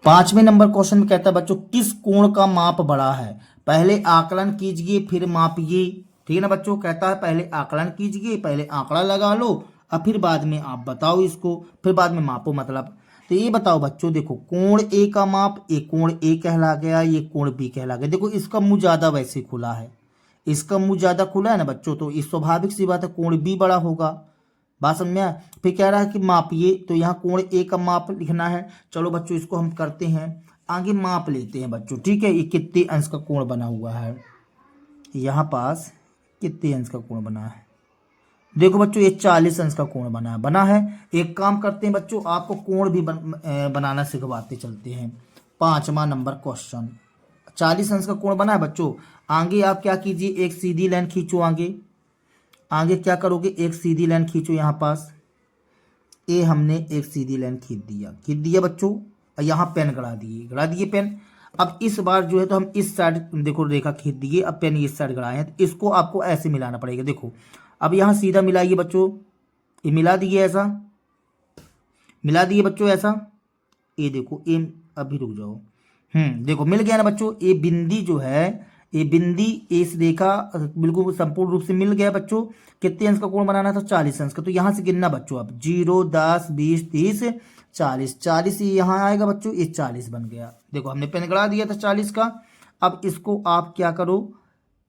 5वें नंबर क्वेश्चन में कहता है बच्चों, किस कोण का माप बड़ा है, पहले आकलन कीजिए फिर मापिए, ठीक है ना बच्चों। कहता है पहले आकलन कीजिए, पहले आंकड़ा लगा लो और फिर बाद में आप बताओ इसको, फिर बाद में मापो मतलब। तो ये बताओ बच्चों, देखो कोण ए का माप, एक कोण ए कहला गया, ये कोण बी कहला गया। देखो इसका मुंह ज्यादा वैसे खुला है, इसका मुंह ज्यादा खुला है ना बच्चों, तो इस स्वाभाविक सी बात है कोण बी बड़ा होगा। बात समझ में आया। फिर कह रहा है कि मापिए, तो यहाँ कोण ए का माप लिखना है। चलो बच्चों इसको हम करते हैं, आगे माप लेते हैं बच्चों, ठीक है। ये कितने अंश का कोण बना हुआ है, यहाँ पास कितने अंश का कोण बना है, देखो बच्चों ये 40 अंश का कोण बना है। एक काम करते हैं बच्चों, आपको कोण भी बनाना सिखवाते चलते हैं। 5वां नंबर क्वेश्चन, 40 अंश का कोण बना है बच्चों। आगे आप क्या कीजिए, एक सीधी लाइन खींचो, आगे क्या करोगे, एक सीधी लाइन खींचो यहाँ पास। ये हमने एक सीधी लाइन खींच दिया बच्चों, और यहाँ पेन गड़ा दिए पेन। अब इस बार जो है तो हम इस साइड देखो रेखा खींच दिए, अब पेन इस साइड गड़ाए हैं, तो इसको आपको ऐसे मिलाना पड़ेगा। देखो अब यहाँ सीधा मिलाइए बच्चों, ये मिला दिए ऐसा, मिला दिए बच्चों ऐसा। ये देखो ये, अभी रुक जाओ, देखो मिल गया ना बच्चों। ये बिंदी जो है, ये बिंदी इस रेखा बिल्कुल संपूर्ण रूप से मिल गया बच्चों। कितने अंश का कोण बनाना था, 40 अंश का। तो यहाँ से गिनना बच्चों, अब 0 10 20 30 40, 40 ये यहाँ आएगा बच्चों, ये 40 बन गया। देखो हमने पेन गड़ा दिया था 40 का। अब इसको आप क्या करो,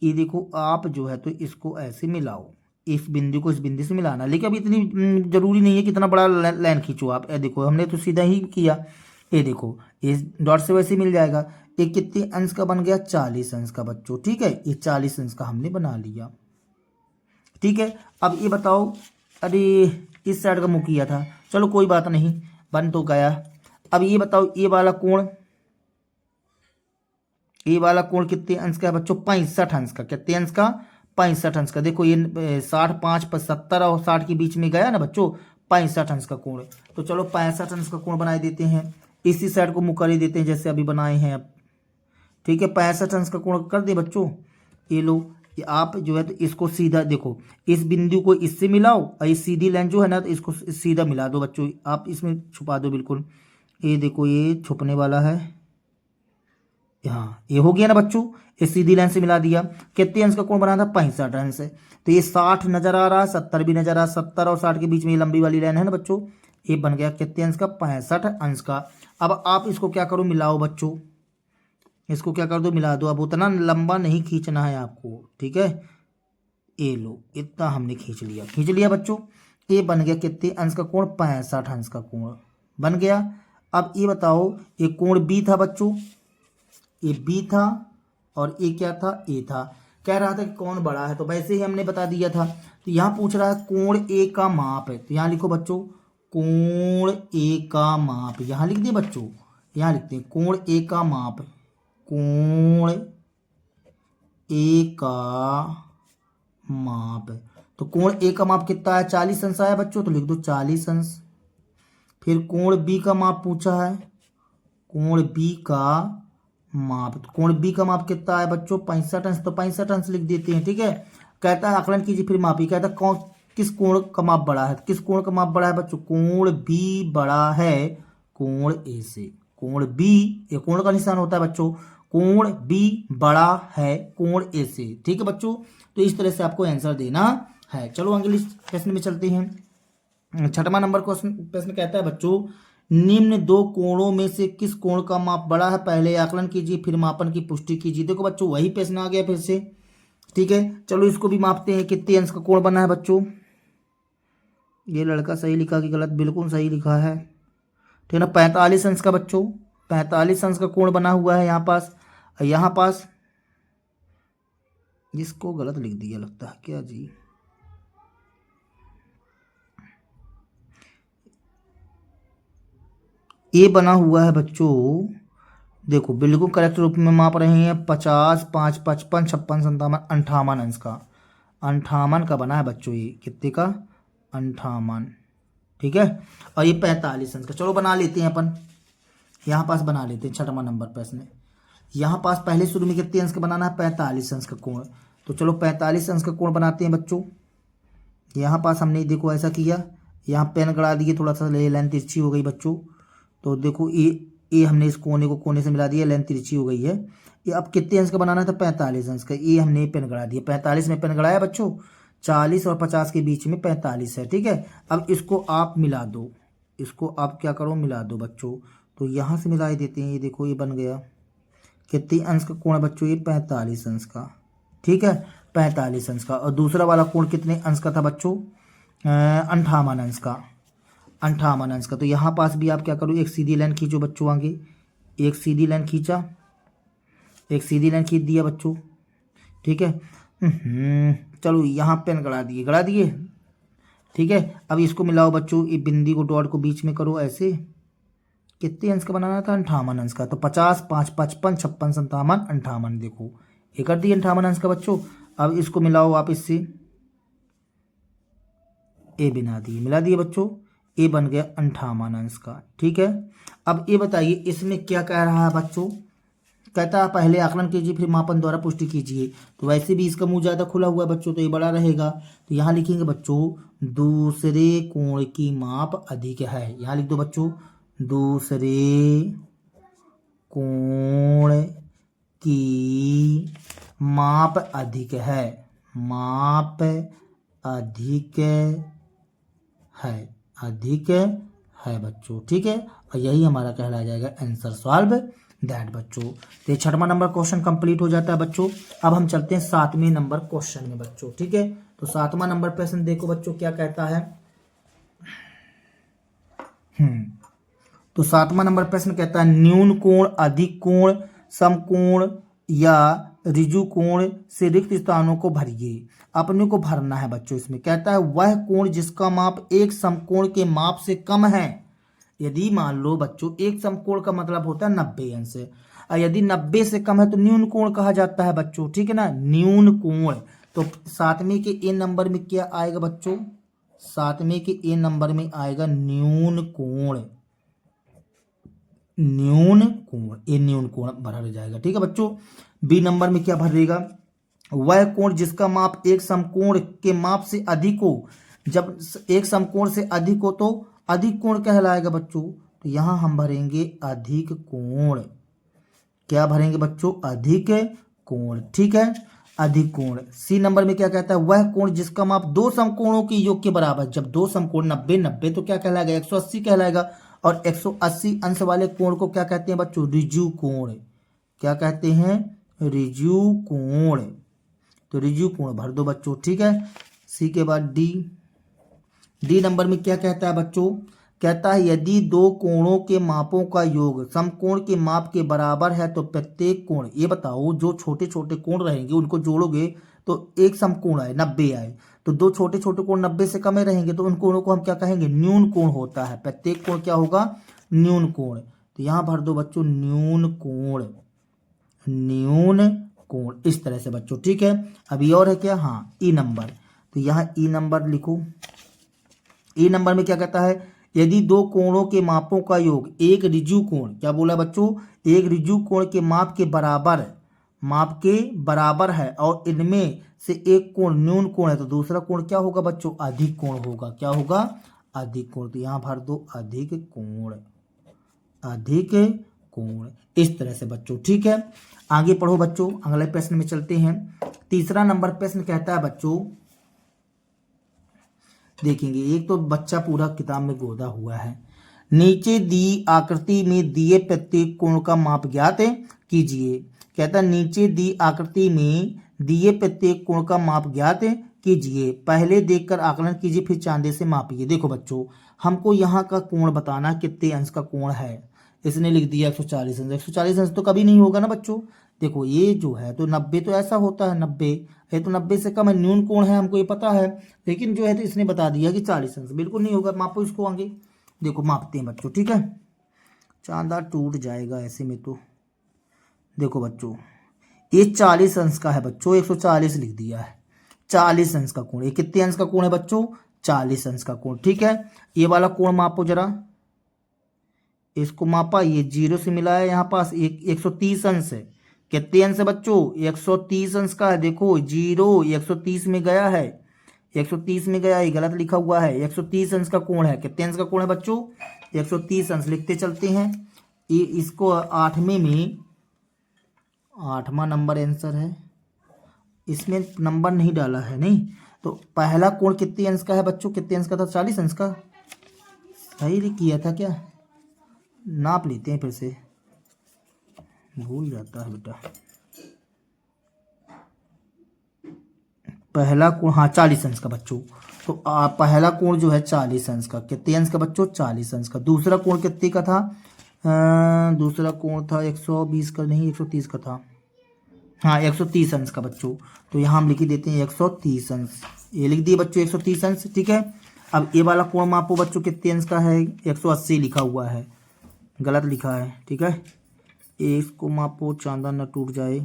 ये देखो आप जो है तो इसको ऐसे मिलाओ, इस बिंदु को इस बिंदु से मिलाना। लेकिन अब इतनी जरूरी नहीं है कितना बड़ा लाइन खींचो आप। ये देखो हमने तो सीधा ही किया, ये देखो इस डॉट से वैसे मिल जाएगा। ये कितने अंश का बन गया, 40 अंश का बच्चों। ठीक है, ये 40 अंश का हमने बना लिया। ठीक है, अब ये बताओ, अरे इस साइड का मुँह किया था, चलो कोई बात नहीं, बन तो गया। अब ये बताओ, ये वाला कोण, ये वाला कोण कितने अंश का है बच्चों, 65 अंश का। कितने अंश का, 65 अंश का। देखो ये 60, 5 पर 70 और 60 के बीच में गया ना बच्चों, 65 अंश का कोण। तो चलो 65 अंश का कोण बना देते हैं, इसी साइड को मुँह कर ही देते हैं जैसे अभी बनाए हैं अब। ठीक है, 65 अंश का कोण कर दे बच्चों। ये लो, ये आप जो है तो इसको सीधा देखो, इस बिंदु को इससे मिलाओ और ये सीधी लाइन जो है ना तो इसको सीधा मिला दो बच्चों। आप इसमें छुपा दो बिल्कुल, ये देखो ये छुपने वाला है यहाँ, ये हो गया ना बच्चों, ये सीधी लाइन से मिला दिया। कितने अंश का कोण बना था, 65 अंश है। तो ये 60 नजर आ रहा है, 70 भी नजर आ रहा है, 70 और 60 के बीच में ये लंबी वाली लाइन है ना बच्चों, ये बन गया कितने अंश का, 65 अंश का। अब आप इसको क्या करो, मिलाओ बच्चों, इसको क्या कर दो, मिला दो। अब उतना लंबा नहीं खींचना है आपको, ठीक है। ये लो, इतना हमने खींच लिया, खींच लिया बच्चों। ये बन गया कितने अंश का कोण, 65 अंश का कोण बन गया। अब ये बताओ, ये कोण बी था बच्चों, ये बी था और ये क्या था, ए था। कह रहा था कि कौन बड़ा है, तो वैसे ही हमने बता दिया था। तो यहाँ पूछ रहा है कोण ए का माप है, तो यहाँ लिखो बच्चों कोण ए का माप, यहाँ लिख दिए बच्चों, यहाँ लिखते हैं कोण ए का माप, कोण ए का माप। तो कोण ए का माप कितना है, 40 अंश आया बच्चों, तो लिख दो 40 अंश। फिर कोण बी का माप पूछा है, कोण बी का माप, तो कोण बी का माप कितना है बच्चों, 65 अंश, तो 65 अंश लिख देते हैं। ठीक है, कहता है आकलन कीजिए फिर मापी, कहता है कौन किस कोण का माप बड़ा है, किस कोण का माप बड़ा है बच्चों, कोण बी बड़ा है कोण ए से। कोण बी, ये कोण का निशान होता है बच्चों, कोण बी बड़ा है कोण ए से। ठीक है बच्चों, तो इस तरह से आपको आंसर देना है। चलो अगले प्रश्न में चलते हैं। छठवां नंबर क्वेश्चन प्रश्न कहता है बच्चों, निम्न दो कोणों में से किस कोण का माप बड़ा है, पहले आकलन कीजिए फिर मापन की पुष्टि कीजिए। देखो बच्चों वही प्रश्न आ गया फिर से। ठीक है, चलो इसको भी मापते हैं, कितने अंश का कोण बना है बच्चों। ये लड़का सही लिखा कि गलत, बिल्कुल सही लिखा है। ठीक है ना, 45 अंश का बच्चों, 45 अंश का कोण बना हुआ है यहाँ पास। यहाँ पास इसको गलत लिख दिया लगता है क्या जी, ये बना हुआ है बच्चों, देखो बिल्कुल करेक्ट रूप में माप रहे हैं। 50, 5, 55, 56, 57, 58 अंश का, 58 का बना है बच्चों, ये कितने का, 58। ठीक है, और ये 45 अंश का। चलो बना लेते हैं अपन, यहाँ पास बना लेते हैं छठवां नंबर प्रश्न। यहाँ पास पहले शुरू में कितने अंश का बनाना है, 45 अंश का कोण। तो चलो 45 अंश का कोण बनाते हैं बच्चों। यहाँ पास हमने देखो ऐसा किया, यहाँ पेन गड़ा दिए, थोड़ा सा लाइन तिरछी हो गई बच्चों। तो देखो ये हमने इस कोने को कोने से मिला दिया, लाइन तिरछी हो गई है। ये अब कितने अंश का बनाना था, 45 अंश का। ये हमने पेन गड़ा दिया, 45 में पेन गड़ाया बच्चों, 40 और 50 के बीच में 45 है। ठीक है, अब इसको आप मिला दो, इसको आप क्या करो, मिला दो बच्चों। तो यहाँ से मिला देते हैं, ये देखो ये बन गया कितने अंश का कोण है बच्चों, ये 45 अंश का। ठीक है, 45 अंश का। और दूसरा वाला कोण कितने अंश का था बच्चों, 58 अंश का, 58 अंश का। तो यहाँ पास भी आप क्या करो, एक सीधी लाइन खींचो बच्चों आगे, एक सीधी लाइन खींचा, एक सीधी लाइन खींच दिया बच्चों। ठीक है, चलो यहाँ पेन गड़ा दिए, गड़ा दिए। ठीक है, अब इसको मिलाओ बच्चों, ये बिंदी को डॉट को बीच में करो ऐसे। कितने अंश का बनाना था, 58 अंश का। तो 50, 5, 55, 56, 57, 58। देखो ये कर दिए 58 अंश का बच्चों। अब इसको मिलाओ आप इससे, ए बना दिए, मिला दिए बच्चों, ए बन गया 58 अंश का। ठीक है, अब ये बताइए इसमें क्या कह रहा है बच्चों, कहता है पहले आकलन कीजिए फिर मापन द्वारा पुष्टि कीजिए। तो वैसे भी इसका मुंह ज़्यादा खुला हुआ है बच्चों, तो ये बड़ा रहेगा। तो यहाँ लिखेंगे बच्चों दूसरे कोण की माप अधिक है। यहाँ लिख दो बच्चों दूसरे कोण की माप अधिक है, माप अधिक है, अधिक है बच्चों। ठीक है, और यही हमारा कहलाया जाएगा आंसर सॉल्व दैट बच्चों। तो ये 6वां नंबर क्वेश्चन कंप्लीट हो जाता है बच्चों। अब हम चलते हैं 7वें नंबर क्वेश्चन में बच्चों। ठीक है, तो 7वां नंबर प्रश्न देखो बच्चों क्या कहता है। तो 7वां नंबर प्रश्न कहता है न्यून कोण, अधिक कोण, समकोण या ऋजु कोण से रिक्त स्थानों को भरिए। अपने को भरना है बच्चों। इसमें कहता है वह कोण जिसका माप एक समकोण के माप से कम है। यदि मान लो बच्चों एक समकोण का मतलब होता है 90 अंश, और यदि 90 से कम है तो न्यून कोण कहा जाता है बच्चों। ठीक है ना, न्यून कोण। तो 7वें के ए नंबर में क्या आएगा बच्चों? 7वें के ए नंबर में आएगा न्यून कोण। न्यून कोण, ये न्यून कोण भरा जाएगा। ठीक है बच्चों। बी नंबर में क्या भरेगा? वह कोण जिसका माप एक समकोण के माप से अधिक हो। जब एक समकोण से अधिक हो तो अधिक कोण कहलाएगा बच्चों। तो यहां हम भरेंगे अधिक कोण। क्या भरेंगे बच्चों? अधिक कोण। ठीक है, अधिक कोण। सी नंबर में क्या कहता है? वह कोण जिसका माप दो समकोणों के योग के बराबर। जब दो समकोण 90 90 तो क्या कहलाएगा? 180 कहलाएगा। और 180 अंश वाले कोण को क्या कहते हैं बच्चों? ऋजु कोण। क्या कहते हैं? ऋजु कोण। तो ऋजु कोण भर दो बच्चों। ठीक है, सी के बाद डी। डी नंबर में क्या कहता है बच्चों? कहता है यदि दो कोणों के मापों का योग समकोण के माप के बराबर है तो प्रत्येक कोण, ये बताओ जो छोटे छोटे कोण रहेंगे उनको जोड़ोगे तो एक समकोण आए 90 आए, तो दो छोटे छोटे कोण 90 से कम रहेंगे तो उन कोणों को हम क्या कहेंगे? न्यून कोण होता है। प्रत्येक कोण क्या होगा? न्यून कोण। तो यहां भर दो बच्चों न्यून कोण। न्यून कोण इस तरह से बच्चों। ठीक है, अभी और है क्या? हाँ, ई नंबर। तो यहाँ ई नंबर लिखो। ई नंबर में क्या कहता है? यदि दो कोणों के मापों का योग एक ऋजु कोण, क्या बोला बच्चों? एक ऋजु कोण के माप के बराबर है और इनमें से एक कोण न्यून कोण है तो दूसरा कोण क्या होगा बच्चों? अधिक कोण होगा। क्या होगा? अधिक कोण। तो यहां भर दो अधिक कोण। अधिक कोण इस तरह से बच्चों। ठीक है, आगे पढ़ो बच्चों। अगले प्रश्न में चलते हैं। 3रा नंबर प्रश्न कहता है बच्चों, देखेंगे एक तो बच्चा पूरा किताब में गोदा हुआ है। नीचे दी आकृति में दिए प्रत्येक कोण का माप ज्ञात कीजिए। कहता है नीचे दी आकृति में दिए प्रत्येक कोण का माप ज्ञात कीजिए। पहले देखकर आकलन कीजिए फिर चांदे से मापिए। देखो बच्चों, हमको यहाँ का कोण बताना कितने अंश का कोण है। इसने लिख दिया 140 अंश। 140 अंश तो कभी नहीं होगा ना बच्चों। देखो ये जो है तो 90 तो ऐसा होता है, 90 है तो 90 से कम है, न्यून कोण है, हमको ये पता है। लेकिन जो है तो इसने बता दिया कि 40 अंश। बिल्कुल नहीं होगा, मापो इसको आगे। देखो मापते हैं बच्चों। ठीक है, चांदा टूट जाएगा ऐसे में तो। देखो बच्चों, ये 40 अंश का है बच्चों। 140 लिख दिया है। 40 अंश का कोण। ये कितने अंश का कोण है बच्चों? 40 अंश का कोण। ठीक है, ये वाला कोण मापो जरा। इसको मापा, ये 0 से मिला है यहाँ पास। 130 अंश है। कितने अंश है बच्चों? 130 अंश का है। देखो 0 130 में गया है। 130 में गया, ये गलत लिखा हुआ है। 130 अंश का कोण है। कितने अंश का कोण है बच्चों? 130 अंश। लिखते चलते हैं। ये इसको 8वें में 8वां नंबर आंसर है। इसमें नंबर नहीं डाला है, नहीं तो पहला कोण कितने अंश का है बच्चों? कितने अंश का था? 40 अंश का। सही किया था क्या? नाप लेते हैं फिर से, भूल जाता है बेटा। पहला कोण, हाँ 40 अंश का बच्चों। तो पहला कोण जो है 40 अंश का। कितने अंश का बच्चों? 40 अंश का। दूसरा कोण कितने का था? दूसरा कोण था 120 का, नहीं 130 का था। हाँ 130 अंश का बच्चों। तो यहाँ हम लिख देते हैं 130 अंश। ये लिख दिए बच्चों 130 अंश। ठीक है, अब ये वाला कोण मापो बच्चों कितने अंश का है? 180 लिखा हुआ है, गलत लिखा है। ठीक है, इसको मापो चांदा न टूट जाए।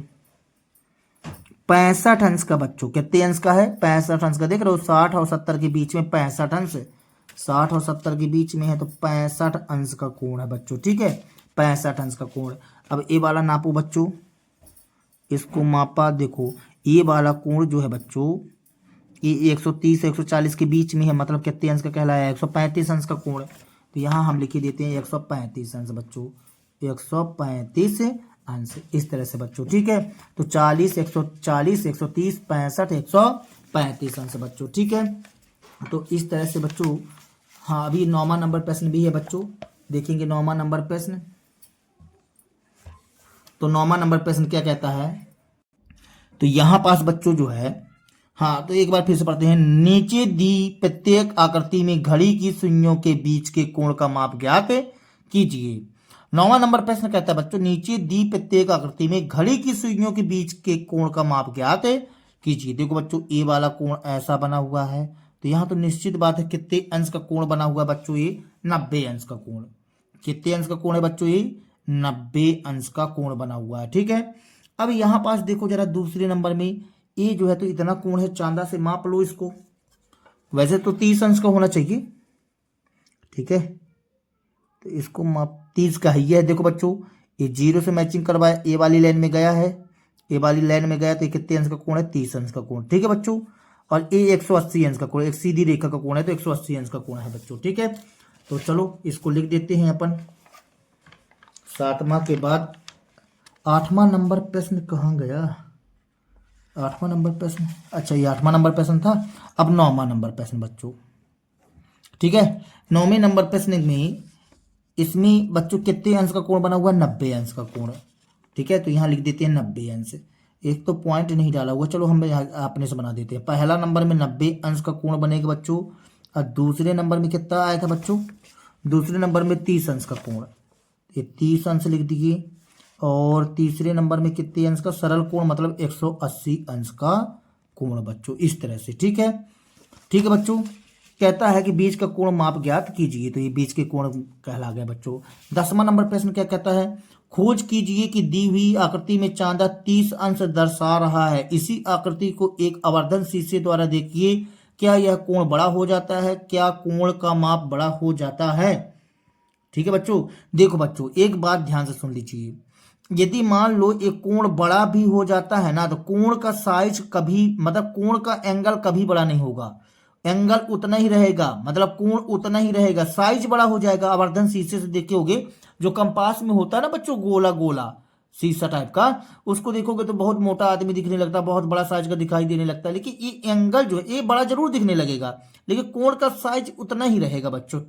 65 अंश का बच्चों। कितने अंश का है? 65 अंश का। देख रहे हो 60 और 70 के बीच में 65 अंश। 60 और 70 के बीच में है तो 65 अंश का कोण है बच्चों। ठीक है, 65 अंश का कोण। अब ये वाला नापो बच्चों, इसको मापा। देखो ये वाला कोण जो है बच्चों, ये 130 140 के बीच में है, मतलब कितने अंश का कहलाया? 135 अंश का कोण। तो यहाँ हम लिख देते हैं 135 अंश बच्चों। 135 अंश इस तरह से बच्चों। ठीक है, तो 40 140 130 65 135 अंश बच्चों। ठीक है, तो इस तरह से बच्चों हाँ, अभी 9वां नंबर प्रश्न भी है बच्चों, देखेंगे 9वां नंबर प्रश्न। तो 9वां नंबर प्रश्न क्या कहता है, तो यहां पास बच्चों जो है, हाँ तो एक बार फिर से पढ़ते हैं। नीचे दी प्रत्येक आकृति में घड़ी की सुइयों के बीच के कोण का माप ज्ञात कीजिए। 9वां नंबर प्रश्न कहता है बच्चों, नीचे दी प्रत्येक आकृति में घड़ी की सुइयों के बीच के कोण का माप ज्ञात कीजिए। देखो बच्चों, ए वाला कोण ऐसा बना हुआ है, तो यहाँ तो निश्चित बात है कितने अंश का कोण बना हुआ है बच्चों, ये 90 अंश का कोण। कितने अंश का कोण है बच्चों, ये 90 अंश का कोण बना हुआ है। ठीक है, अब यहाँ पास देखो जरा दूसरे नंबर में, ये जो है तो इतना कोण है, चांदा से माप लो इसको। वैसे तो 30 अंश का होना चाहिए, ठीक है, तो इसको माप 30 का ही है। देखो बच्चों, ये 0 से मैचिंग करवाया, ए वाली लाइन में गया है, ए वाली लाइन में गया तो ये कितने अंश का कोण है, 30 अंश का कोण। ठीक है बच्चों, और ये 180 अंश का कोण, एक सीधी रेखा का कोण है, तो 180 अंश का कोण है बच्चों। ठीक है, तो चलो इसको लिख देते हैं अपन। 7वां के बाद 8वां नंबर प्रश्न कहाँ गया, 8वां नंबर प्रश्न, अच्छा ये 8वां नंबर प्रश्न था। अब 9वां नंबर प्रश्न बच्चों, ठीक है। 9वें नंबर प्रश्न में, इसमें बच्चों कितने अंश का कोण बना हुआ है, 90 अंश का कोण। ठीक है, तो यहाँ लिख देते हैं 90 अंश। एक तो पॉइंट नहीं डाला हुआ, चलो हम अपने से बना देते हैं। पहला नंबर में 90 अंश का कोण बनेगा बच्चों, और दूसरे नंबर में कितना आया था बच्चों, दूसरे नंबर में 30 अंश का कोण, ये 30 अंश लिख दिए। और तीसरे नंबर में कितने अंश का, सरल कोण मतलब 180 अंश का कोण बच्चों, इस तरह से। ठीक है, ठीक है बच्चों, कहता है कि बीच का कोण माप ज्ञात कीजिए, तो ये बीच के कोण कहला गया बच्चों। 10वां नंबर प्रश्न क्या कहता है, खोज कीजिए कि दी हुई आकृति में चांदा 30 अंश दर्शा रहा है। इसी आकृति को एक आवर्धन शीशे द्वारा देखिए, क्या यह कोण बड़ा हो जाता है, क्या कोण का माप बड़ा हो जाता है। ठीक है बच्चों, देखो बच्चों एक बात ध्यान से सुन लीजिए, यदि मान लो एक कोण बड़ा भी हो जाता है ना, तो कोण का साइज कभी, मतलब कोण का एंगल कभी बड़ा नहीं होगा, एंगल उतना ही रहेगा, मतलब कोण उतना ही रहेगा, साइज बड़ा हो जाएगा। आवर्धन शीशे से देखोगे, जो कंपास में होता है ना बच्चों, गोला गोला शीशा टाइप का, उसको देखोगे तो बहुत मोटा आदमी दिखने लगता है, बहुत बड़ा साइज का दिखाई देने लगता है, लेकिन ये एंगल जो है ये बड़ा जरूर दिखने लगेगा, लेकिन कोण का साइज उतना ही रहेगा बच्चों,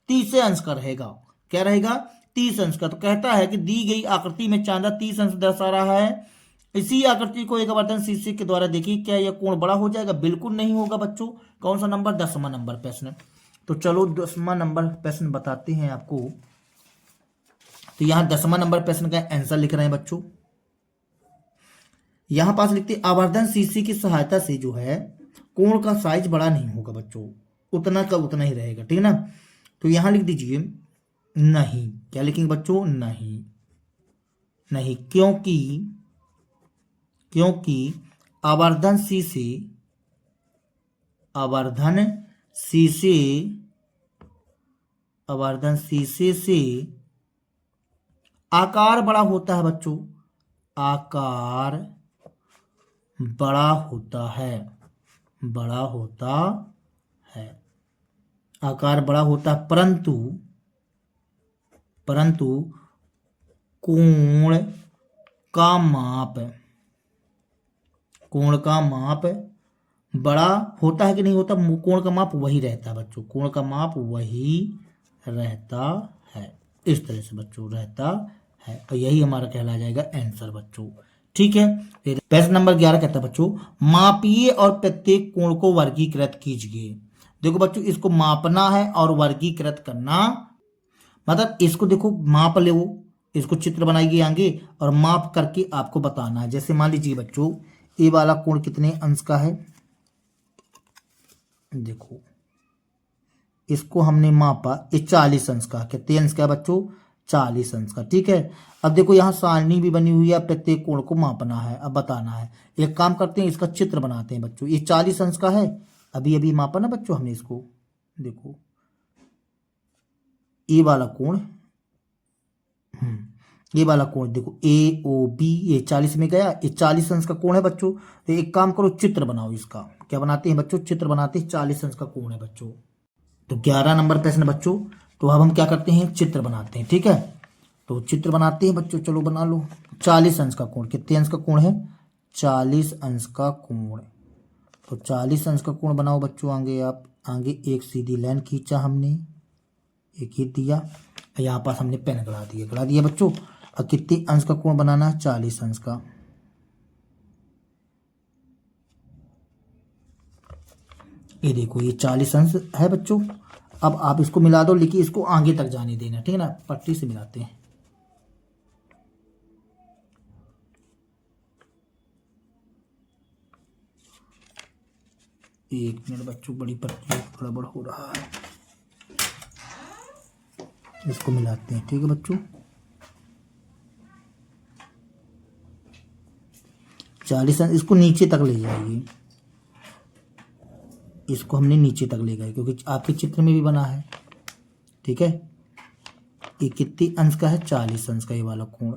30 अंश का रहेगा। क्या रहेगा, 30 अंश का। तो कहता है कि दी गई आकृति में चांदा 30 अंश दर्शा रहा है, इसी आकृति को एक आवर्धन शीशे के द्वारा देखिए, क्या यह कोण बड़ा हो जाएगा, बिल्कुल नहीं होगा बच्चों। कौन सा नंबर, 10वां नंबर प्रश्न। तो चलो 10वां नंबर प्रश्न बताते हैं आपको। तो यहां 10वां नंबर प्रश्न का आंसर लिख रहे हैं बच्चों, यहां पास लिखते आवर्धन शीशे की सहायता से जो है कोण का साइज बड़ा नहीं होगा बच्चों, उतना का उतना ही रहेगा। ठीक है ना, तो यहां लिख दीजिए नहीं। क्या लिखेंगे बच्चों, नहीं, नहीं, क्योंकि आवर्धन शीशे, आवर्धन शीशे, आवर्धन शीशे से आकार बड़ा होता है बच्चों, आकार बड़ा होता है, बड़ा होता है, आकार बड़ा होता है, परंतु कोण का माप, कोण का माप बड़ा होता है कि नहीं होता, कोण का माप वही रहता है बच्चों, कोण का माप वही रहता है, इस तरह से बच्चों रहता है, और यही हमारा कहला जाएगा आंसर बच्चों। ठीक है, फिर प्रश्न नंबर 11 कहता है बच्चों, मापिए और प्रत्येक कोण को वर्गीकृत कीजिए। देखो बच्चों, इसको मापना है और वर्गीकृत करना, मतलब इसको देखो माप ले, वो इसको चित्र बनाइए आगे और माप करके आपको बताना है। जैसे मान लीजिए बच्चों, ए वाला कोण कितने अंश का है, देखो इसको हमने मापा, ये 40 अंश का, कितने अंश का है बच्चों, 40 अंश का। ठीक है, अब देखो यहाँ सारणी भी बनी हुई है, प्रत्येक कोण को मापना है, अब बताना है। एक काम करते हैं, इसका चित्र बनाते हैं बच्चों। ये 40 अंश का है, अभी अभी मापा ना बच्चों हमने इसको, देखो ए वाला कोण, ये वाला कोण देखो ए ओ बी, ये 40 में गया, ये 40 अंश का कोण है बच्चों। तो एक काम करो, चित्र बनाओ इसका। क्या बनाते हैं बच्चों, चित्र बनाते हैं, 40 अंश का कोण है बच्चों। तो 11 नंबर प्रश्न बच्चों, तो अब हम क्या करते हैं, चित्र बनाते हैं। ठीक है, तो चित्र बनाते हैं बच्चों, चलो बना लो। 40 अंश का कोण, कितने अंश का कोण है, 40 अंश का कोण। तो 40 अंश का कोण बनाओ बच्चों, आगे आप, आगे एक सीधी लाइन खींचा हमने, एक ये दिया, यहाँ पास हमने पेन गड़ा दिया बच्चों। अब कितने अंश का कोण बनाना है? 40 अंश का। ये देखो ये 40 अंश है बच्चों। अब आप इसको मिला दो, लेकिन इसको आगे तक जाने देना, ठीक है ना। पट्टी से मिलाते हैं। एक मिनट बच्चों, बड़ी पट्टी गड़बड़ हो रहा है, इसको मिलाते हैं, ठीक है बच्चों। 40 अंश, इसको नीचे तक ले जाइए, इसको हमने नीचे तक ले गए क्योंकि आपके चित्र में भी बना है, ठीक है। ये कितने अंश का है? 40 अंश का ये वाला कोण,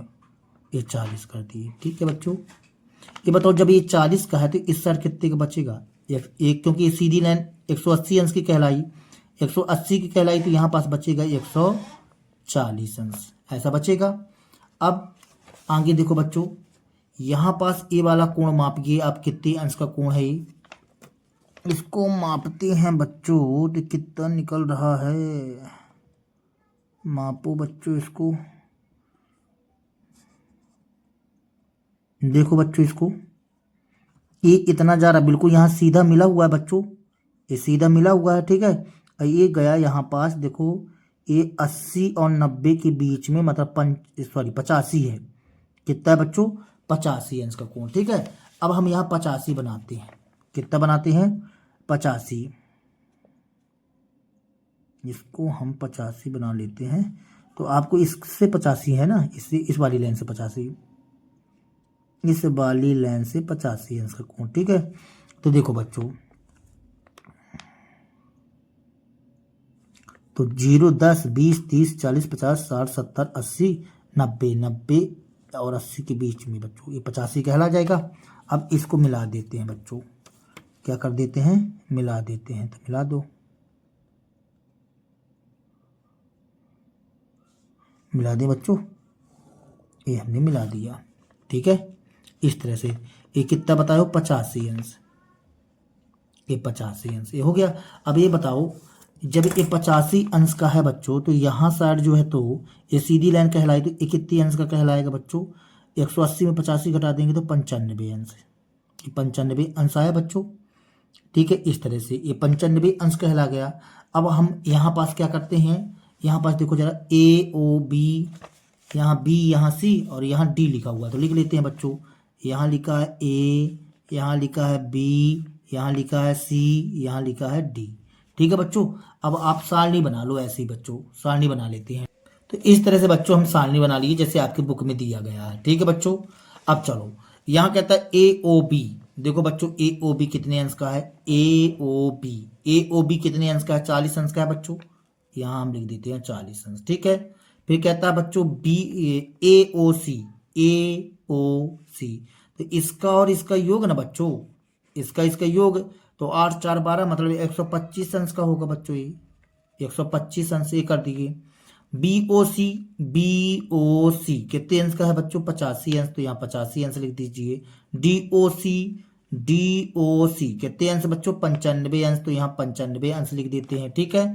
ये 40 कर दिए, ठीक है बच्चों। ये बताओ जब ये 40 का है तो इस साइड कितने का बचेगा? एक, क्योंकि ये सीधी लाइन 180 अंश की कहलाई, 180 की कहलाई, तो यहाँ पास बचेगा 140 अंश, ऐसा बचेगा। अब आगे देखो बच्चों, यहाँ पास ये वाला कोण मापिए आप, कितने अंश का कोण है ये, इसको मापते हैं बच्चों। तो कितना निकल रहा है? मापो बच्चों इसको, देखो बच्चों इसको, ये इतना जा रहा, बिल्कुल यहाँ सीधा मिला हुआ है बच्चों, ये सीधा मिला हुआ है, ठीक है। और ये गया यहाँ पास, देखो ये 80 और 90 के बीच में, मतलब 85 है। कितना है बच्चों? 85 अंश का कोण, ठीक है। अब हम यहाँ 85 बनाते हैं। कितना बनाते हैं? 85। इसको हम 85 बना लेते हैं। तो आपको इससे 85 है ना, इससे इस वाली लाइन से 85, इस वाली लाइन से 85 अंश का कोण, ठीक है। तो देखो बच्चों, तो 0, 10, 20, 30, 40, 50, 60, 70, 80, 90, 90 और 80 के बीच में बच्चों ये 85 कहला जाएगा। अब इसको मिला देते हैं बच्चों, क्या कर देते हैं? मिला देते हैं। तो मिला दो, मिला दें बच्चों, ये हमने मिला दिया, ठीक है। इस तरह से ये कितना बताओ? 85 अंश, ये 85 अंश, ये हो गया। अब ये बताओ, जब ये 85 अंश का है बच्चों, तो यहाँ साइड जो है तो ये सीधी लाइन कहलाई, तो ये कितनी अंश का कहलाएगा बच्चों? 180 में 85 घटा देंगे तो 95 अंश, ये 95 अंश आया बच्चों, ठीक है। इस तरह से ये 95 अंश कहला गया। अब हम यहाँ पास क्या करते हैं? यहाँ पास देखो जरा, ए ओ बी, यहाँ बी, यहाँ सी और यहाँ डी लिखा हुआ है, तो लिख लेते हैं बच्चों। यहाँ लिखा है ए, यहाँ लिखा है बी, यहाँ लिखा है सी, यहाँ लिखा है डी, ठीक है बच्चों। अब आप सारणी बना लो, ऐसे ही बच्चों सारणी बना लेते हैं। तो इस तरह से बच्चों हम सारणी बना लिए जैसे आपकी बुक में दिया गया है, ठीक है बच्चों। अब चलो, यहाँ कहता है ए ओ बी, देखो बच्चों ए ओ बी कितने अंश का है? ए ओ बी, ए ओ बी कितने अंश का है? 40 अंश का है बच्चों, यहाँ हम लिख देते हैं 40 अंश, ठीक है। फिर कहता है बच्चों बी, ए ओ सी, ए ओ सी, तो इसका और इसका योग ना बच्चों, इसका योग, तो 8 4 12 मतलब 125 अंश का होगा बच्चों, ये 125 अंश, ये कर दिए। बी ओ सी, बी ओ सी कितने अंश का है बच्चों? 85 अंश, तो यहाँ 85 अंश लिख दीजिए। डी ओ सी, डी ओ सी कितने अंश बच्चों? 95 अंश, तो यहाँ 95 अंश लिख देते हैं, ठीक है।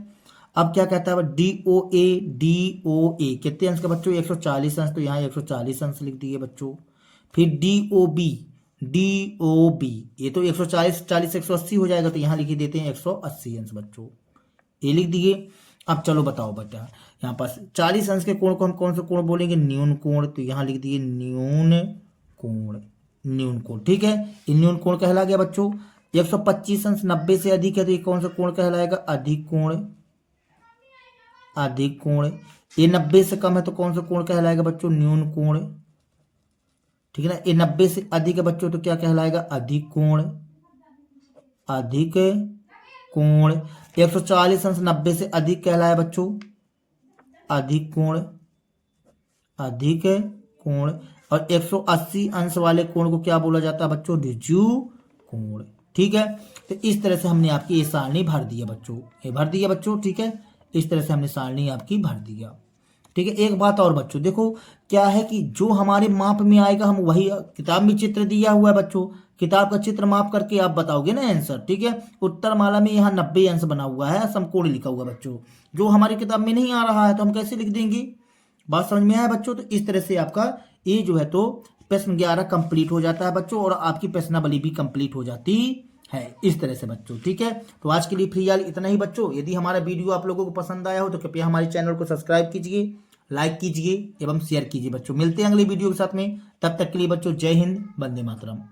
अब क्या कहता है? डी ओ ए, डी ओ ए कितने अंश का बच्चों? 140 अंश, तो यहाँ 140 अंश लिख दिए बच्चों। फिर D O B, D O B, ये तो 140 40 180 हो जाएगा, तो यहाँ लिख देते हैं 180 अंश बच्चों, ये लिख दिए। अब चलो बताओ बेटा, यहाँ पास 40 अंश के कोण को हम कौन सा कोण बोलेंगे? न्यून कोण, तो यहाँ लिख दिए न्यून कोण, न्यून कोण, ठीक है। ये न्यून कोण कहला गया बच्चों। 125 अंश 90 से अधिक है, तो ये कौन सा कोण कहलाएगा? अधिक कोण, अधिक कोण। ये 90 से कम है तो कौन सा कोण कहलाएगा बच्चों? न्यून कोण, ठीक है ना। ये 90 से अधिक है बच्चों, तो क्या कहलाएगा? अधिक कोण, अधिक कोण। 140 अंश 90 से अधिक कहलाया बच्चों, अधिक कोण, अधिक कोण। और 180 अंश वाले कोण को क्या बोला जाता है बच्चों? ऋजु कोण, ठीक है। तो इस तरह से हमने आपकी ये सारणी भर दी है बच्चों, ये भर दी है बच्चों, ठीक है। इस तरह से हमने सारणी आपकी भर दिया, ठीक है। एक बात और बच्चों, देखो क्या है कि जो हमारे माप में आएगा हम वही, किताब में चित्र दिया हुआ है बच्चों, किताब का चित्र माप करके आप बताओगे ना आंसर, ठीक है। उत्तर माला में यहाँ 90 अंश बना हुआ है, समकोण लिखा हुआ बच्चों, जो हमारी किताब में नहीं आ रहा है तो हम कैसे लिख देंगे। बात समझ में आया बच्चों। तो इस तरह से आपका ये जो है तो प्रश्न 11 कंप्लीट हो जाता है बच्चों, और आपकी प्रश्नावली भी कंप्लीट हो जाती है इस तरह से बच्चों, ठीक है। तो आज के लिए फिलहाल इतना ही बच्चों। यदि हमारा वीडियो आप लोगों को पसंद आया हो तो कृपया हमारे चैनल को सब्सक्राइब कीजिए, लाइक कीजिए एवं शेयर कीजिए बच्चों। मिलते हैं अगले वीडियो के साथ में, तब तक के लिए बच्चों जय हिंद, वंदे मातरम।